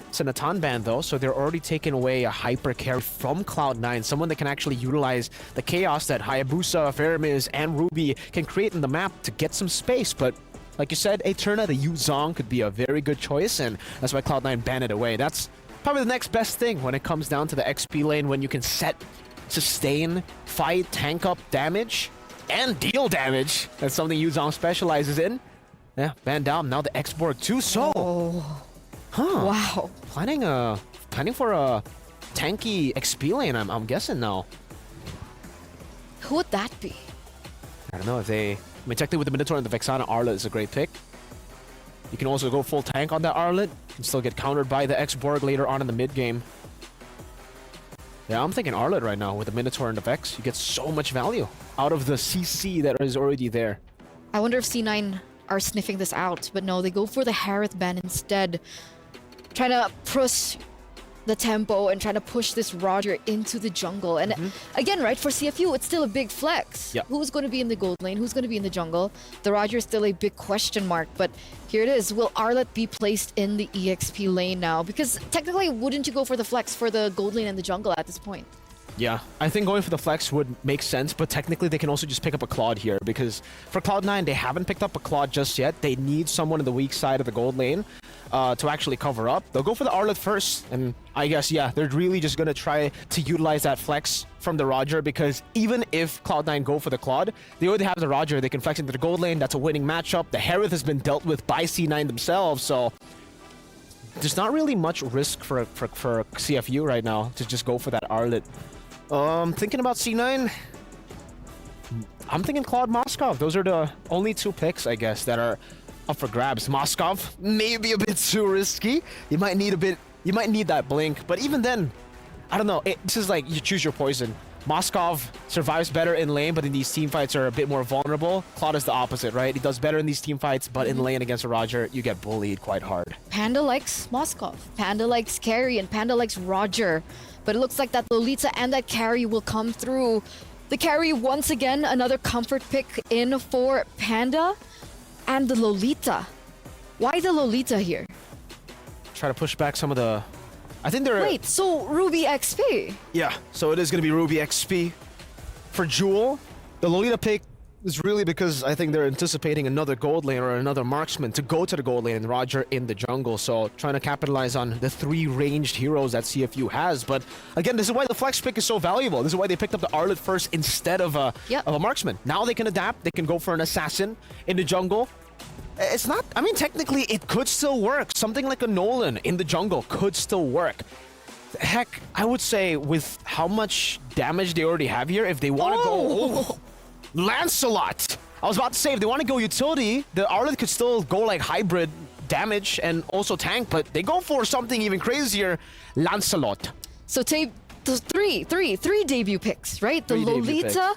It's an Atan ban though, so they're already taking away a hyper carry from Cloud9, someone that can actually utilize the chaos that Hayabusa, Fermiz, and Ruby can create in the map to get some space. But like you said, Eterna, the Yuzong could be a very good choice, and that's why Cloud9 banned it away. That's probably the next best thing when it comes down to the XP lane, when you can set, sustain, fight, tank up damage, and deal damage. That's something Yuzong specializes in. Yeah, banned down. Now the X-Borg too, so...
Oh.
Huh.
Wow.
Planning for a tanky XP lane, I'm guessing now.
Who would that be?
I don't know if they... I mean, technically with the Minotaur and the Vexana, Arlet is a great pick. You can also go full tank on that Arlet and still get countered by the X-Borg later on in the mid game. Yeah, I'm thinking Arlet right now with the Minotaur and the Vex. You get so much value out of the CC that is already there.
I wonder if C9 are sniffing this out, but no, they go for the Harith ban instead. Trying to push the tempo and trying to push this Roger into the jungle. And again, right, for CFU, it's still a big flex.
Yep.
Who's going to be in the gold lane? Who's going to be in the jungle? The Roger is still a big question mark, but here it is. Will Arlet be placed in the EXP lane now? Because technically, wouldn't you go for the flex for the gold lane and the jungle at this point?
Yeah, I think going for the flex would make sense, but technically they can also just pick up a Claude here, because for Cloud9, they haven't picked up a Claude just yet. They need someone in the weak side of the gold lane to actually cover up. They'll go for the Arlet first, and I guess, yeah, they're really just going to try to utilize that flex from the Roger, because even if Cloud9 go for the Claude, they already have the Roger. They can flex into the gold lane. That's a winning matchup. The Harith has been dealt with by C9 themselves, so there's not really much risk for CFU right now to just go for that Arlet. Thinking about C9, I'm thinking Claude Moskov. Those are the only two picks, I guess, that are up for grabs. Moskov, maybe a bit too risky. You might need that blink, but even then, I don't know. This is like, you choose your poison. Moskov survives better in lane, but in these team fights are a bit more vulnerable. Claude is the opposite, right? He does better in these team fights, but in lane against a Roger, you get bullied quite hard.
Panda likes Moskov. Panda likes Carry, and Panda likes Roger. But it looks like that Lolita and that Carry will come through. The Carry, once again, another comfort pick in for Panda. And the Lolita. Why the Lolita here?
Try to push back some of the... I think they're...
Wait, so Ruby XP?
Yeah, so it is going to be Ruby XP. For Jewel, the Lolita pick is really because I think they're anticipating another gold lane or another marksman to go to the gold lane and Roger in the jungle. So trying to capitalize on the three ranged heroes that CFU has. But again, this is why the flex pick is so valuable. This is why they picked up the Arlet first instead of a marksman. Now they can adapt. They can go for an assassin in the jungle. It's not, I mean, technically it could still work. Something like a Nolan in the jungle could still work. Heck, I would say with how much damage they already have here, if they want to go... Lancelot! I was about to say, if they want to go utility, the Arlet could still go like hybrid damage and also tank, but they go for something even crazier, Lancelot.
So take those three debut picks, right? The Lolita,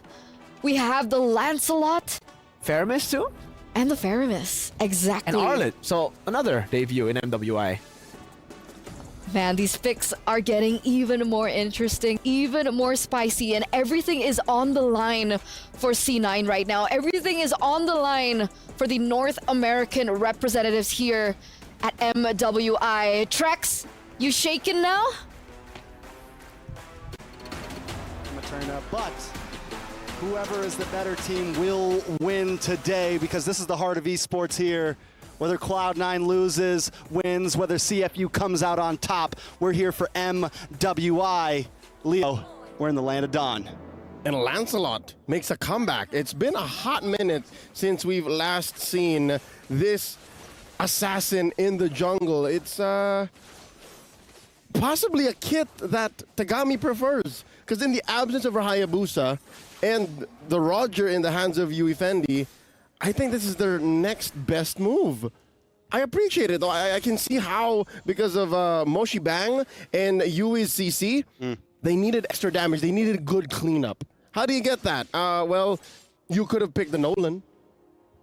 we have the Lancelot.
Fermiz too?
And the Fermiz, exactly.
And Arlet, so another debut in MWI.
Man, these picks are getting even more interesting, even more spicy, and everything is on the line for C9 right now. Everything is on the line for the North American representatives here at MWI. Trex, you shaking now?
I'm gonna turn up, but whoever is the better team will win today, because this is the heart of esports here. Whether Cloud9 loses, wins, whether CFU comes out on top, we're here for MWI. Leo, we're in the land of Dawn.
And Lancelot makes a comeback. It's been a hot minute since we've last seen this assassin in the jungle. It's possibly a kit that Tagami prefers, because in the absence of Hayabusa and the Roger in the hands of Yui Fendi, I think this is their next best move. I appreciate it, though. I can see how, because of Moshi Bang and Yui's CC, they needed extra damage. They needed good cleanup. How do you get that? Well, you could have picked the Nolan,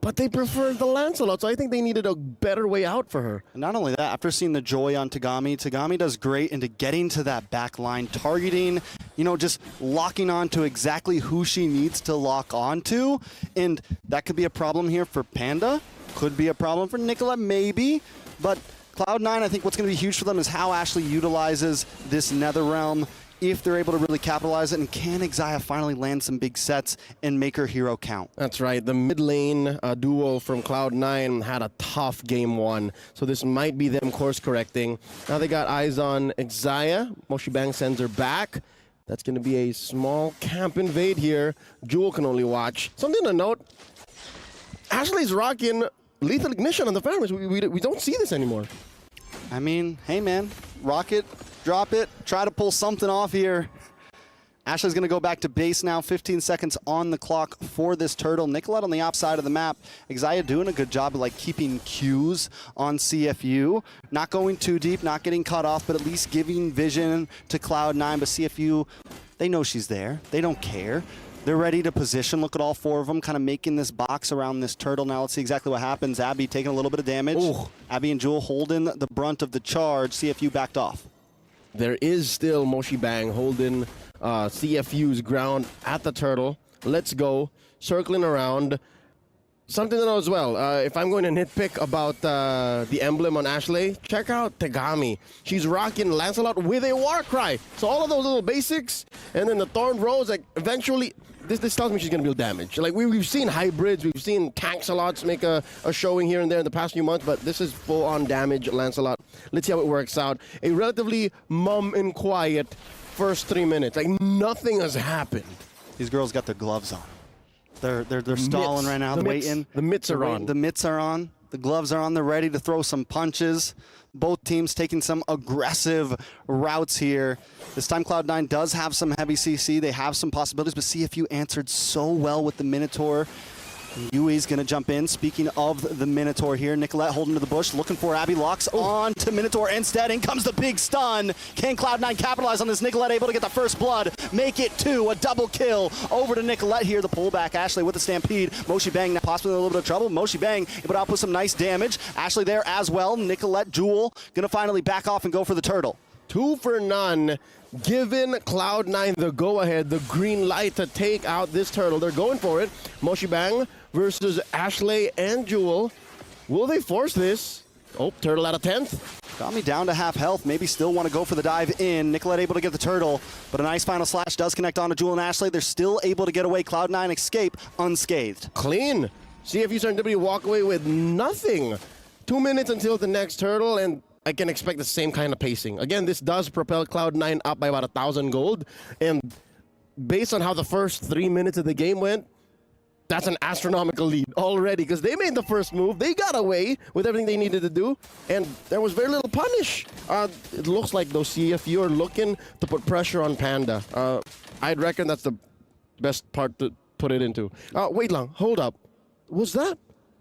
but they preferred the Lancelot, so I think they needed a better way out for her.
And not only that, after seeing the joy on Tagami, Tagami does great into getting to that back line, targeting, you know, just locking on to exactly who she needs to lock on to. And that could be a problem here for Panda, could be a problem for Nicolette, maybe. But Cloud9, I think what's going to be huge for them is how Ashley utilizes this NetherRealm, if they're able to really capitalize it, and can Xayah finally land some big sets and make her hero count?
That's right. The mid lane duo from Cloud9 had a tough game one, so this might be them course correcting. Now they got eyes on Xayah. Moshi Bang sends her back. That's going to be a small camp invade here. Jewel can only watch. Something to note, Ashley's rocking Lethal Ignition on the farmers. We don't see this anymore.
I mean, hey man, rock it, drop it, try to pull something off here. Ashley's going to go back to base now. 15 seconds on the clock for this turtle. Nicolette on the outside of the map. Xayah doing a good job of like keeping cues on CFU. Not going too deep, not getting cut off, but at least giving vision to Cloud9. But CFU, they know she's there. They don't care. They're ready to position. Look at all four of them kind of making this box around this turtle. Now let's see exactly what happens. Abby taking a little bit of damage. Ooh. Abby and Jewel holding the brunt of the charge. CFU backed off.
There is still Moshi Bang holding CFU's ground at the turtle. Let's go. Circling around. Something to know as well, if I'm going to nitpick about the emblem on Ashley, check out Tegami. She's rocking Lancelot with a Warcry. So all of those little basics, and then the Thorn Rose, like eventually, this tells me she's going to deal damage. Like we've seen hybrids, we've seen Tanksalots make a showing here and there in the past few months, but this is full-on damage Lancelot. Let's see how it works out. A relatively mum and quiet first 3 minutes. Like nothing has happened.
These girls got their gloves on. They're stalling right now, waiting.
The mitts are on.
The mitts are on. The gloves are on. They're ready to throw some punches. Both teams taking some aggressive routes here. This time Cloud9 does have some heavy CC. They have some possibilities, but CFU answered so well with the Minotaur. Yui's going to jump in. Speaking of the Minotaur here, Nicolette holding to the bush, looking for Abby. Locks on to Minotaur. Instead, in comes the big stun. Can Cloud9 capitalize on this? Nicolette able to get the first blood. Make it two. A double kill over to Nicolette here. The pullback. Ashley with the Stampede. Moshi Bang now possibly in a little bit of trouble. Moshi Bang able to output some nice damage. Ashley there as well. Nicolette, Jewel going to finally back off and go for the turtle.
2 for none. Giving Cloud9 the go-ahead, the green light to take out this turtle. They're going for it. Moshi Bang versus Ashley and Jewel. Will they force this? Oh, turtle at a 10th.
Got me down to half health. Maybe still want to go for the dive in. Nicolette able to get the turtle, but a nice final slash does connect on to Jewel and Ashley. They're still able to get away. Cloud9 escape unscathed.
Clean. CFU Serendipity walk away with nothing. 2 minutes until the next turtle, and I can expect the same kind of pacing. Again, this does propel Cloud9 up by about 1,000 gold, and based on how the first 3 minutes of the game went, that's an astronomical lead already, because they made the first move, they got away with everything they needed to do, and there was very little punish. It looks like those CFU are looking to put pressure on Panda. I'd reckon that's the best part to put it into. Wait lang, hold up. Was that?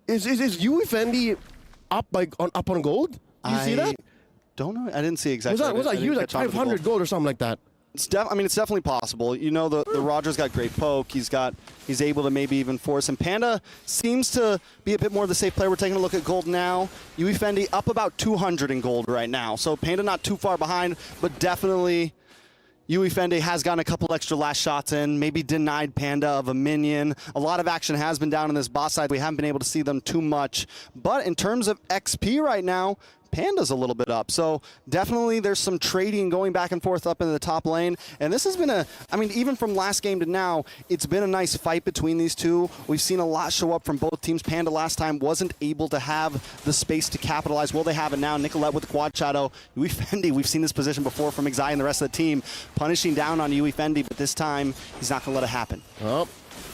Is Yui Fendi up on gold? You see that?
Don't know. I didn't see exactly.
Was that huge, like 500 gold or something like that?
It's it's definitely possible. You know, the Roger's got great poke. He's able to maybe even force him. Panda seems to be a bit more of the safe player. We're taking a look at gold now. Yui Fendi up about 200 in gold right now. So Panda not too far behind, but definitely Yui Fendi has gotten a couple extra last shots in, maybe denied Panda of a minion. A lot of action has been down on this boss side. We haven't been able to see them too much. But in terms of XP right now, Panda's a little bit up. So definitely there's some trading going back and forth up in the top lane. And this has been even from last game to now, it's been a nice fight between these two. We've seen a lot show up from both teams. Panda last time wasn't able to have the space to capitalize. Well, they have it now. Nicolette with the quad shadow. Yui Fendi, we've seen this position before from Xayah and the rest of the team, punishing down on Yui Fendi, but this time he's not going to let it happen.
Oh.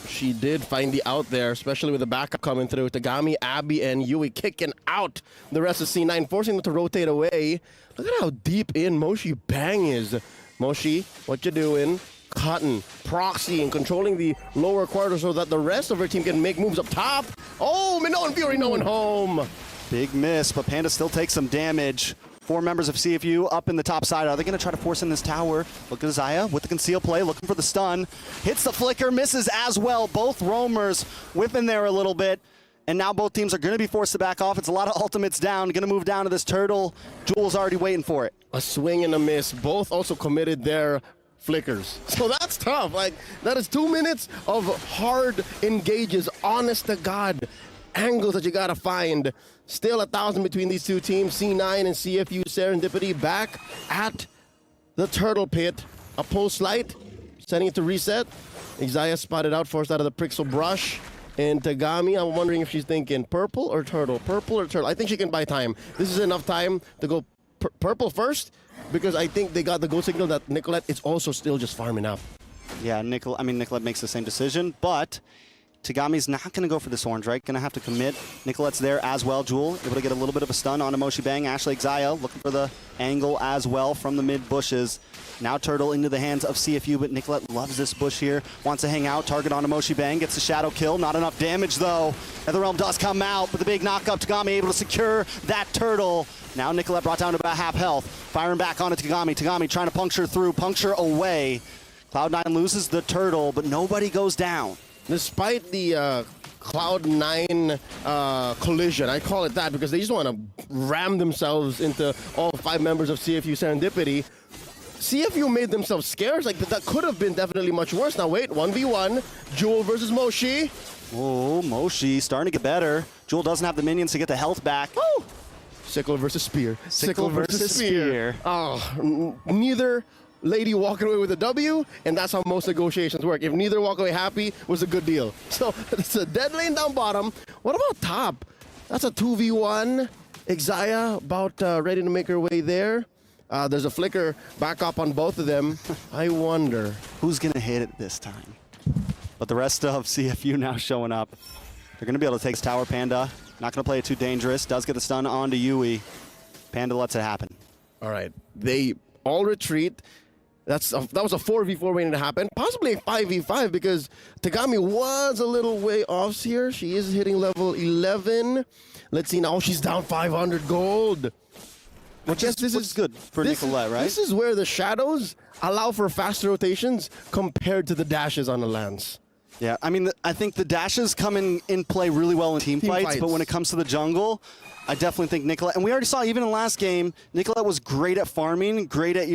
She did find the out there, especially with the backup coming through. Tegami, Abby, and Yui kicking out the rest of C9, forcing them to rotate away. Look at how deep in Moshi Bang is. Moshi, what you doing? Cotton, proxy, and controlling the lower quarter so that the rest of her team can make moves up top. Oh, Minoan Fury, no one home.
Big miss, but Panda still takes some damage. 4 members of CFU up in the top side. Are they going to try to force in this tower? Look at Xayah with the conceal play, looking for the stun. Hits the flicker, misses as well. Both roamers whipping there a little bit. And now both teams are going to be forced to back off. It's a lot of ultimates down. Going to move down to this turtle. Jewel's already waiting for it.
A swing and a miss. Both also committed their flickers. So that's tough. Like, that is 2 minutes of hard engages, honest to God. angles that you gotta find. Still 1,000 between these two teams. C9 and CFU Serendipity back at the Turtle Pit. A post light, setting it to reset. Xayah spotted out, forced out of the Pixel Brush. And Tagami, I'm wondering if she's thinking purple or turtle. Purple or turtle. I think she can buy time. This is enough time to go purple first, because I think they got the go signal that Nicolette is also still just farming up.
Yeah, Nicolette makes the same decision, but Tagami's not going to go for this orange, right? Going to have to commit. Nicolette's there as well. Jewel able to get a little bit of a stun on Moshi Bang. Ashley Xayah looking for the angle as well from the mid bushes. Now Turtle into the hands of CFU, but Nicolette loves this bush here. Wants to hang out. Target on Moshi Bang. Gets the shadow kill. Not enough damage though. Netherrealm does come out, but the big knockup. Tagami able to secure that Turtle. Now Nicolette brought down to about half health. Firing back onto Tagami. Tagami trying to puncture through, puncture away. Cloud9 loses the Turtle, but nobody goes down.
Despite the Cloud9 collision, I call it that because they just want to ram themselves into all 5 members of CFU Serendipity. CFU made themselves scarce. Like, that could have been definitely much worse. Now wait, 1v1, Jewel versus Moshi.
Oh, Moshi starting to get better. Jewel doesn't have the minions to get the health back.
Oh. Sickle versus Spear.
Sickle versus Spear.
Oh, neither lady walking away with a W, and that's how most negotiations work. If neither walk away happy, it was a good deal. So it's a dead lane down bottom. What about top? That's a 2v1. Xayah about ready to make her way there. There's a flicker back up on both of them. I wonder
who's going to hit it this time. But the rest of CFU now showing up. They're going to be able to take this tower. Panda not going to play it too dangerous. Does get the stun onto Yui. Panda lets it happen.
All right. They all retreat. That was a 4v4 waiting to happen. Possibly a 5v5 because Tagami was a little way off here. She is hitting level 11. Let's see now. She's down 500 gold.
Which is good for Nicolette, right?
This is where the shadows allow for faster rotations compared to the dashes on the lands.
Yeah, I mean, I think the dashes come in play really well in team fights, but when it comes to the jungle, I definitely think Nicolette, and we already saw even in last game, Nicolette was great at farming, great at,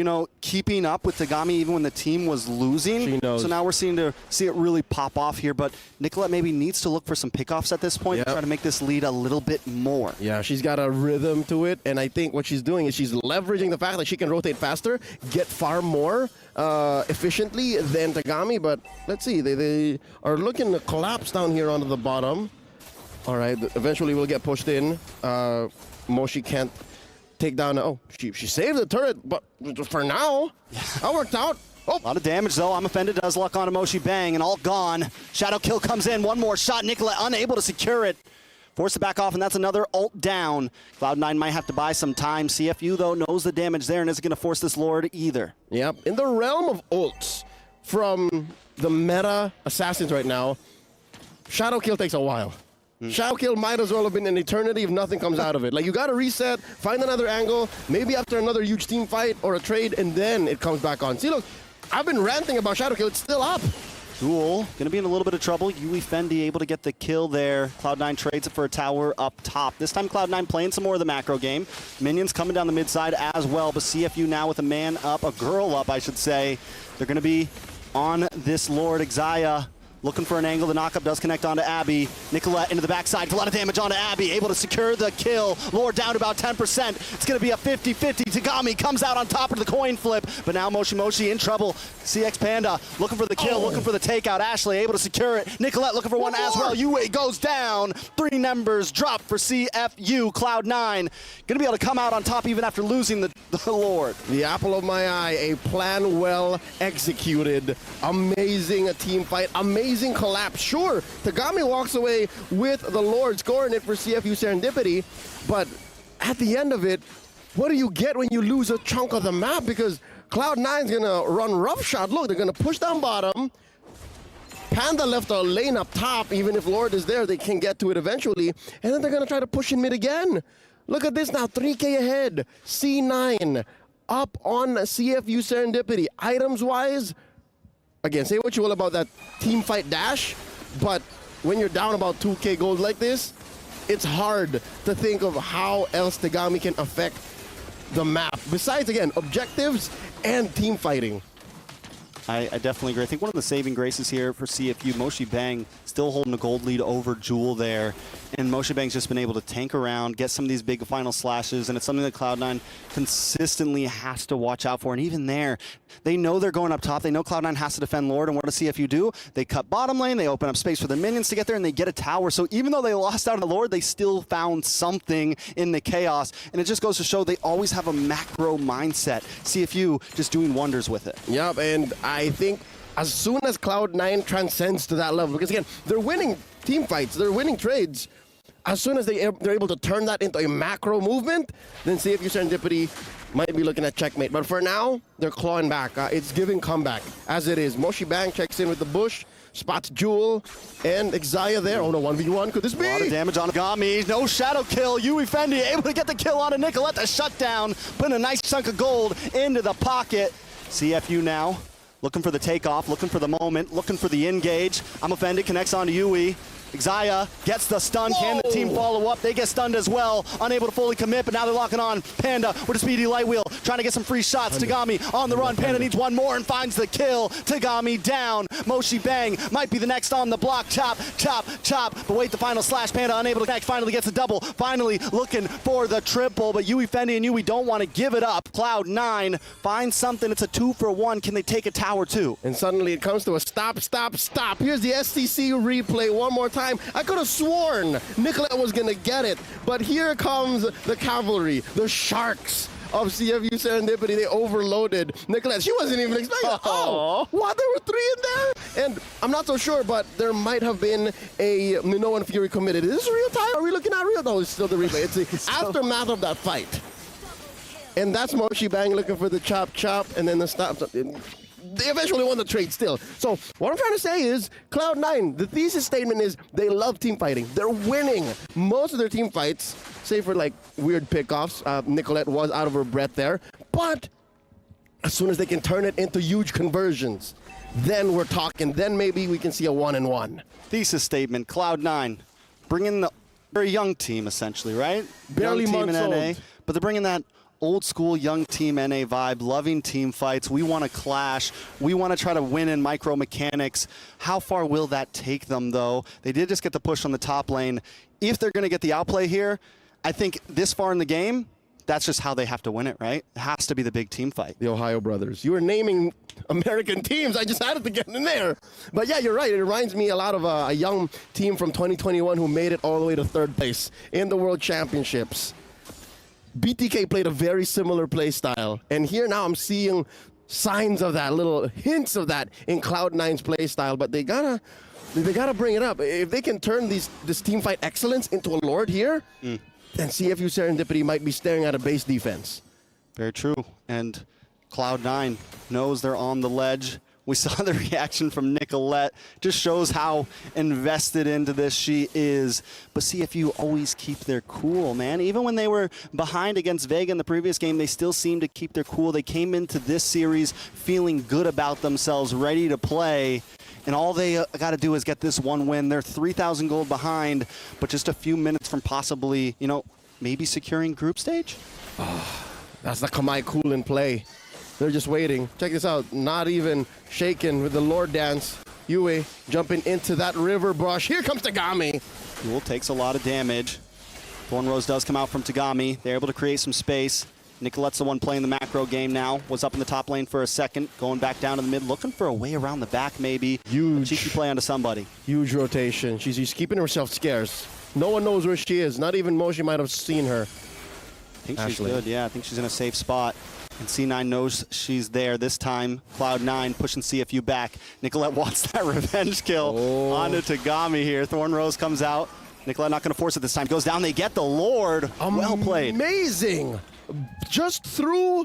keeping up with Tagami even when the team was losing.
She knows.
So now we're seeing it really pop off here, but Nicolette maybe needs to look for some pickoffs at this point to try to make this lead a little bit more.
Yeah, she's got a rhythm to it, and I think what she's doing is she's leveraging the fact that she can rotate faster, get far more efficiently than Tagami, but let's see, they are looking to collapse down here onto the bottom. All right, eventually we'll get pushed in. Moshi can't take down. Oh, she saved the turret, but for now, that worked out. Oh.
A lot of damage, though. I'm offended. Does luck on Moshi Bang, and all gone. Shadow kill comes in. One more shot. Nicolette unable to secure it. Force it back off, and that's another ult down. Cloud9 might have to buy some time. CFU, though, knows the damage there and isn't going to force this Lord either.
Yep. In the realm of ults from the meta assassins right now, Shadow kill takes a while. Shadow kill might as well have been an eternity if nothing comes out of it. Like, you got to reset, find another angle, maybe after another huge team fight or a trade, and then it comes back on. See, look, I've been ranting about Shadow kill. It's still up.
Jewel gonna be in a little bit of trouble. Yui Fendi able to get the kill there. Cloud9 trades it for a tower up top. This time Cloud9 playing some more of the macro game. Minions coming down the mid side as well, but CFU now with a man up, a girl up, I should say. They're gonna be on this Lord. Xayah looking for an angle. The knockup does connect onto Abby. Nicolette into the backside. A lot of damage onto Abby. Able to secure the kill. Lord down to about 10%. It's going to be a 50-50. Tagami comes out on top of the coin flip. But now Moshi in trouble. CX Panda looking for the kill, looking for the takeout. Ashley able to secure it. Nicolette looking for one as well. Yue goes down. 3 numbers drop for CFU. Cloud9 going to be able to come out on top even after losing the Lord.
The apple of my eye. A plan well executed. Amazing team fight. Amazing collapse. Sure, Tagami walks away with the Lord scoring it for CFU Serendipity, but at the end of it, what do you get when you lose a chunk of the map? Because Cloud9's gonna run roughshod. Look, they're gonna push down bottom. Panda left a lane up top. Even if Lord is there, they can get to it eventually, and then they're gonna try to push in mid again. Look at this now, 3K ahead. C9 up on CFU Serendipity. Items-wise, again, say what you will about that team fight dash, but when you're down about 2K gold like this, it's hard to think of how else Tagami can affect the map. Besides, again, objectives and team fighting.
I definitely agree. I think one of the saving graces here for CFU, Moshi Bang still holding a gold lead over Jewel there. And Moshi Bang's just been able to tank around, get some of these big final slashes, and it's something that Cloud9 consistently has to watch out for. And even there, they know they're going up top. They know Cloud9 has to defend Lord, and what does CFU do? They cut bottom lane, they open up space for their minions to get there, and they get a tower. So even though they lost out on the Lord, they still found something in the chaos. And it just goes to show they always have a macro mindset. CFU just doing wonders with it.
Yep, and I think as soon as Cloud9 transcends to that level, because again, they're winning team fights, they're winning trades. As soon as they're able to turn that into a macro movement, then CFU Serendipity might be looking at checkmate. But for now, they're clawing back. It's giving comeback as it is. Moshi Bang checks in with the bush, spots Jewel, and Xayah there. Oh no, 1v1, could this be?
A lot of damage on Agami. No shadow kill. Yui Fendi able to get the kill on a Nicolette. The shutdown, putting a nice chunk of gold into the pocket. CFU now looking for the takeoff, looking for the moment, looking for the engage. I'm offended, connects onto Yui. Xayah gets the stun. Whoa. Can the team follow up? They get stunned as well. Unable to fully commit, but now they're locking on Panda with a speedy light wheel, trying to get some free shots. Tagami on the run. Panda needs one more and finds the kill. Tagami down. Moshi Bang might be the next on the block. Chop, chop, chop. But wait, the final slash. Panda unable to connect. Finally gets a double. Finally looking for the triple, but Yui Fendi and Yui don't want to give it up. Cloud9 finds something. It's a 2-for-1. Can they take a tower too?
And suddenly it comes to a stop, stop, stop. Here's the STC replay one more time. I could have sworn Nicolette was going to get it, but here comes the cavalry, the sharks of CFU Serendipity. They overloaded Nicolette. She wasn't even expecting. Oh, what? There were 3 in there? And I'm not so sure, but there might have been a Minoa and Fury committed. Is this real time? Are we looking at real? No, it's still the replay. It's the aftermath of that fight. And that's Moshi Bang looking for the chop, chop, and then the stop. They eventually won the trade still. So what I'm trying to say is Cloud9, the thesis statement is they love team fighting. They're winning most of their team fights, save for like weird pickoffs. Nicolette was out of her breath there. But as soon as they can turn it into huge conversions, then we're talking. Then maybe we can see a 1-1.
Thesis statement, Cloud9, bringing the very young team essentially, right?
Barely
young team
months
in NA,
old.
but they're bringing that old school young team NA vibe, loving team fights. We want to clash. We want to try to win in micro mechanics. How far will that take them though? They did just get the push on the top lane. If they're going to get the outplay here, I think this far in the game, that's just how they have to win it, right? It has to be the big team fight.
The Ohio brothers. You were naming American teams. I just had it to get in there. But yeah, you're right. It reminds me a lot of a young team from 2021 who made it all the way to 3rd place in the World Championships. BTK played a very similar play style, and here now I'm seeing signs of that, little hints of that in Cloud9's play style, but they gotta bring it up. If they can turn this team fight excellence into a Lord here, then CFU Serendipity might be staring at a base defense.
Very true, and Cloud9 knows they're on the ledge. We saw the reaction from Nicolette. Just shows how invested into this she is. But CFU always keep their cool, man. Even when they were behind against Vega in the previous game, they still seemed to keep their cool. They came into this series feeling good about themselves, ready to play. And all they got to do is get this one win. They're 3,000 gold behind, but just a few minutes from possibly, you know, maybe securing group stage.
That's the Kamai cool in play. They're just waiting. Check this out. Not even shaken with the Lord dance. Yui jumping into that river brush. Here comes Tagami.
Yule takes a lot of damage. Thorn Rose does come out from Tagami. They're able to create some space. Nicolette's the one playing the macro game now. Was up in the top lane for a second. Going back down to the mid. Looking for a way around the back maybe.
Huge.
Cheeky play onto somebody.
Huge rotation. She's keeping herself scarce. No one knows where she is. Not even Moshi might have seen her.
I think she's good, yeah. I think she's in a safe spot. And C9 knows she's there this time. Cloud9 pushing CFU back. Nicolette wants that revenge kill onto Tagami here. Thorn Rose comes out. Nicolette not going to force it this time. Goes down. They get the Lord. Well played.
Amazing. Just through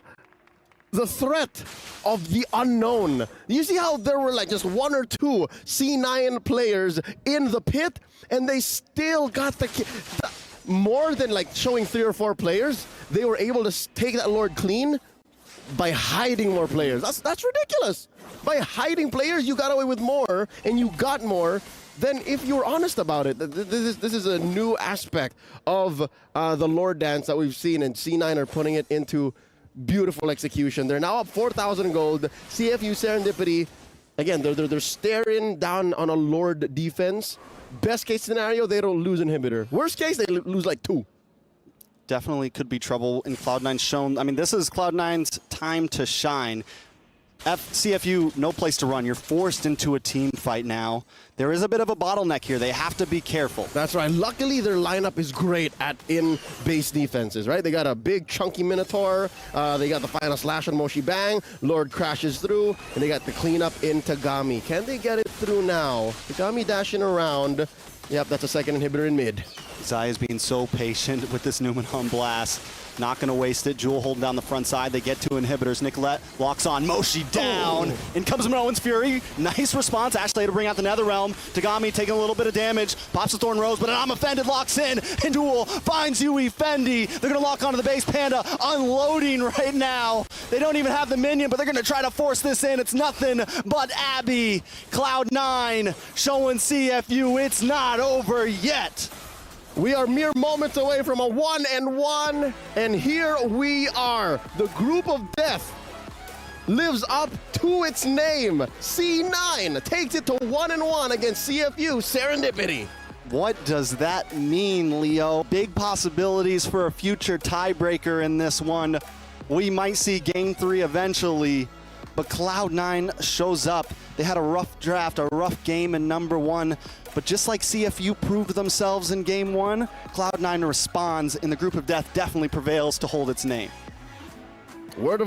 the threat of the unknown. You see how there were like just 1 or 2 C9 players in the pit, and they still got the more than like showing 3 or 4 players. They were able to take that Lord clean by hiding more players. That's ridiculous. By hiding players, you got away with more, and you got more than if you were honest about it. This is a new aspect of the Lord dance that we've seen, and C9 are putting it into Beautiful execution. They're now up 4,000 gold. CFU Serendipity, again, they're staring down on a Lord defense. Best case scenario, they don't lose inhibitor. Worst case, they lose like 2.
Definitely could be trouble in Cloud9's shown. I mean, this is Cloud9's time to shine. CFU, no place to run. You're forced into a team fight now. There is a bit of a bottleneck here. They have to be careful.
That's right. Luckily, their lineup is great at in-base defenses, right? They got a big, chunky Minotaur. They got the final slash on Moshi Bang. Lord crashes through. And they got the cleanup in Tagami. Can they get it through now? Tagami dashing around. Yep, that's a second inhibitor in mid.
Zaya's being so patient with this Numen on blast. Not going to waste it. Jewel holding down the front side. They get 2 inhibitors. Nicolette locks on. Moshi down. In comes Minoan's Fury. Nice response. Ashley to bring out the Netherrealm. Tagami taking a little bit of damage. Pops the Thorn Rose, but an I'm Offended locks in. And Jewel finds Yui Fendi. They're going to lock onto the base. Panda unloading right now. They don't even have the minion, but they're going to try to force this in. It's nothing but Abby. Cloud9 showing CFU it's not over yet.
We are mere moments away from a 1-1, and here we are. The group of death lives up to its name. C9 takes it to 1-1 against CFU Serendipity.
What does that mean, Leo? Big possibilities for a future tiebreaker in this one. We might see Game 3 eventually, but Cloud9 shows up. They had a rough draft, a rough game in number 1, but just like CFU proved themselves in Game 1, Cloud9 responds, and the group of death definitely prevails to hold its name.
Word of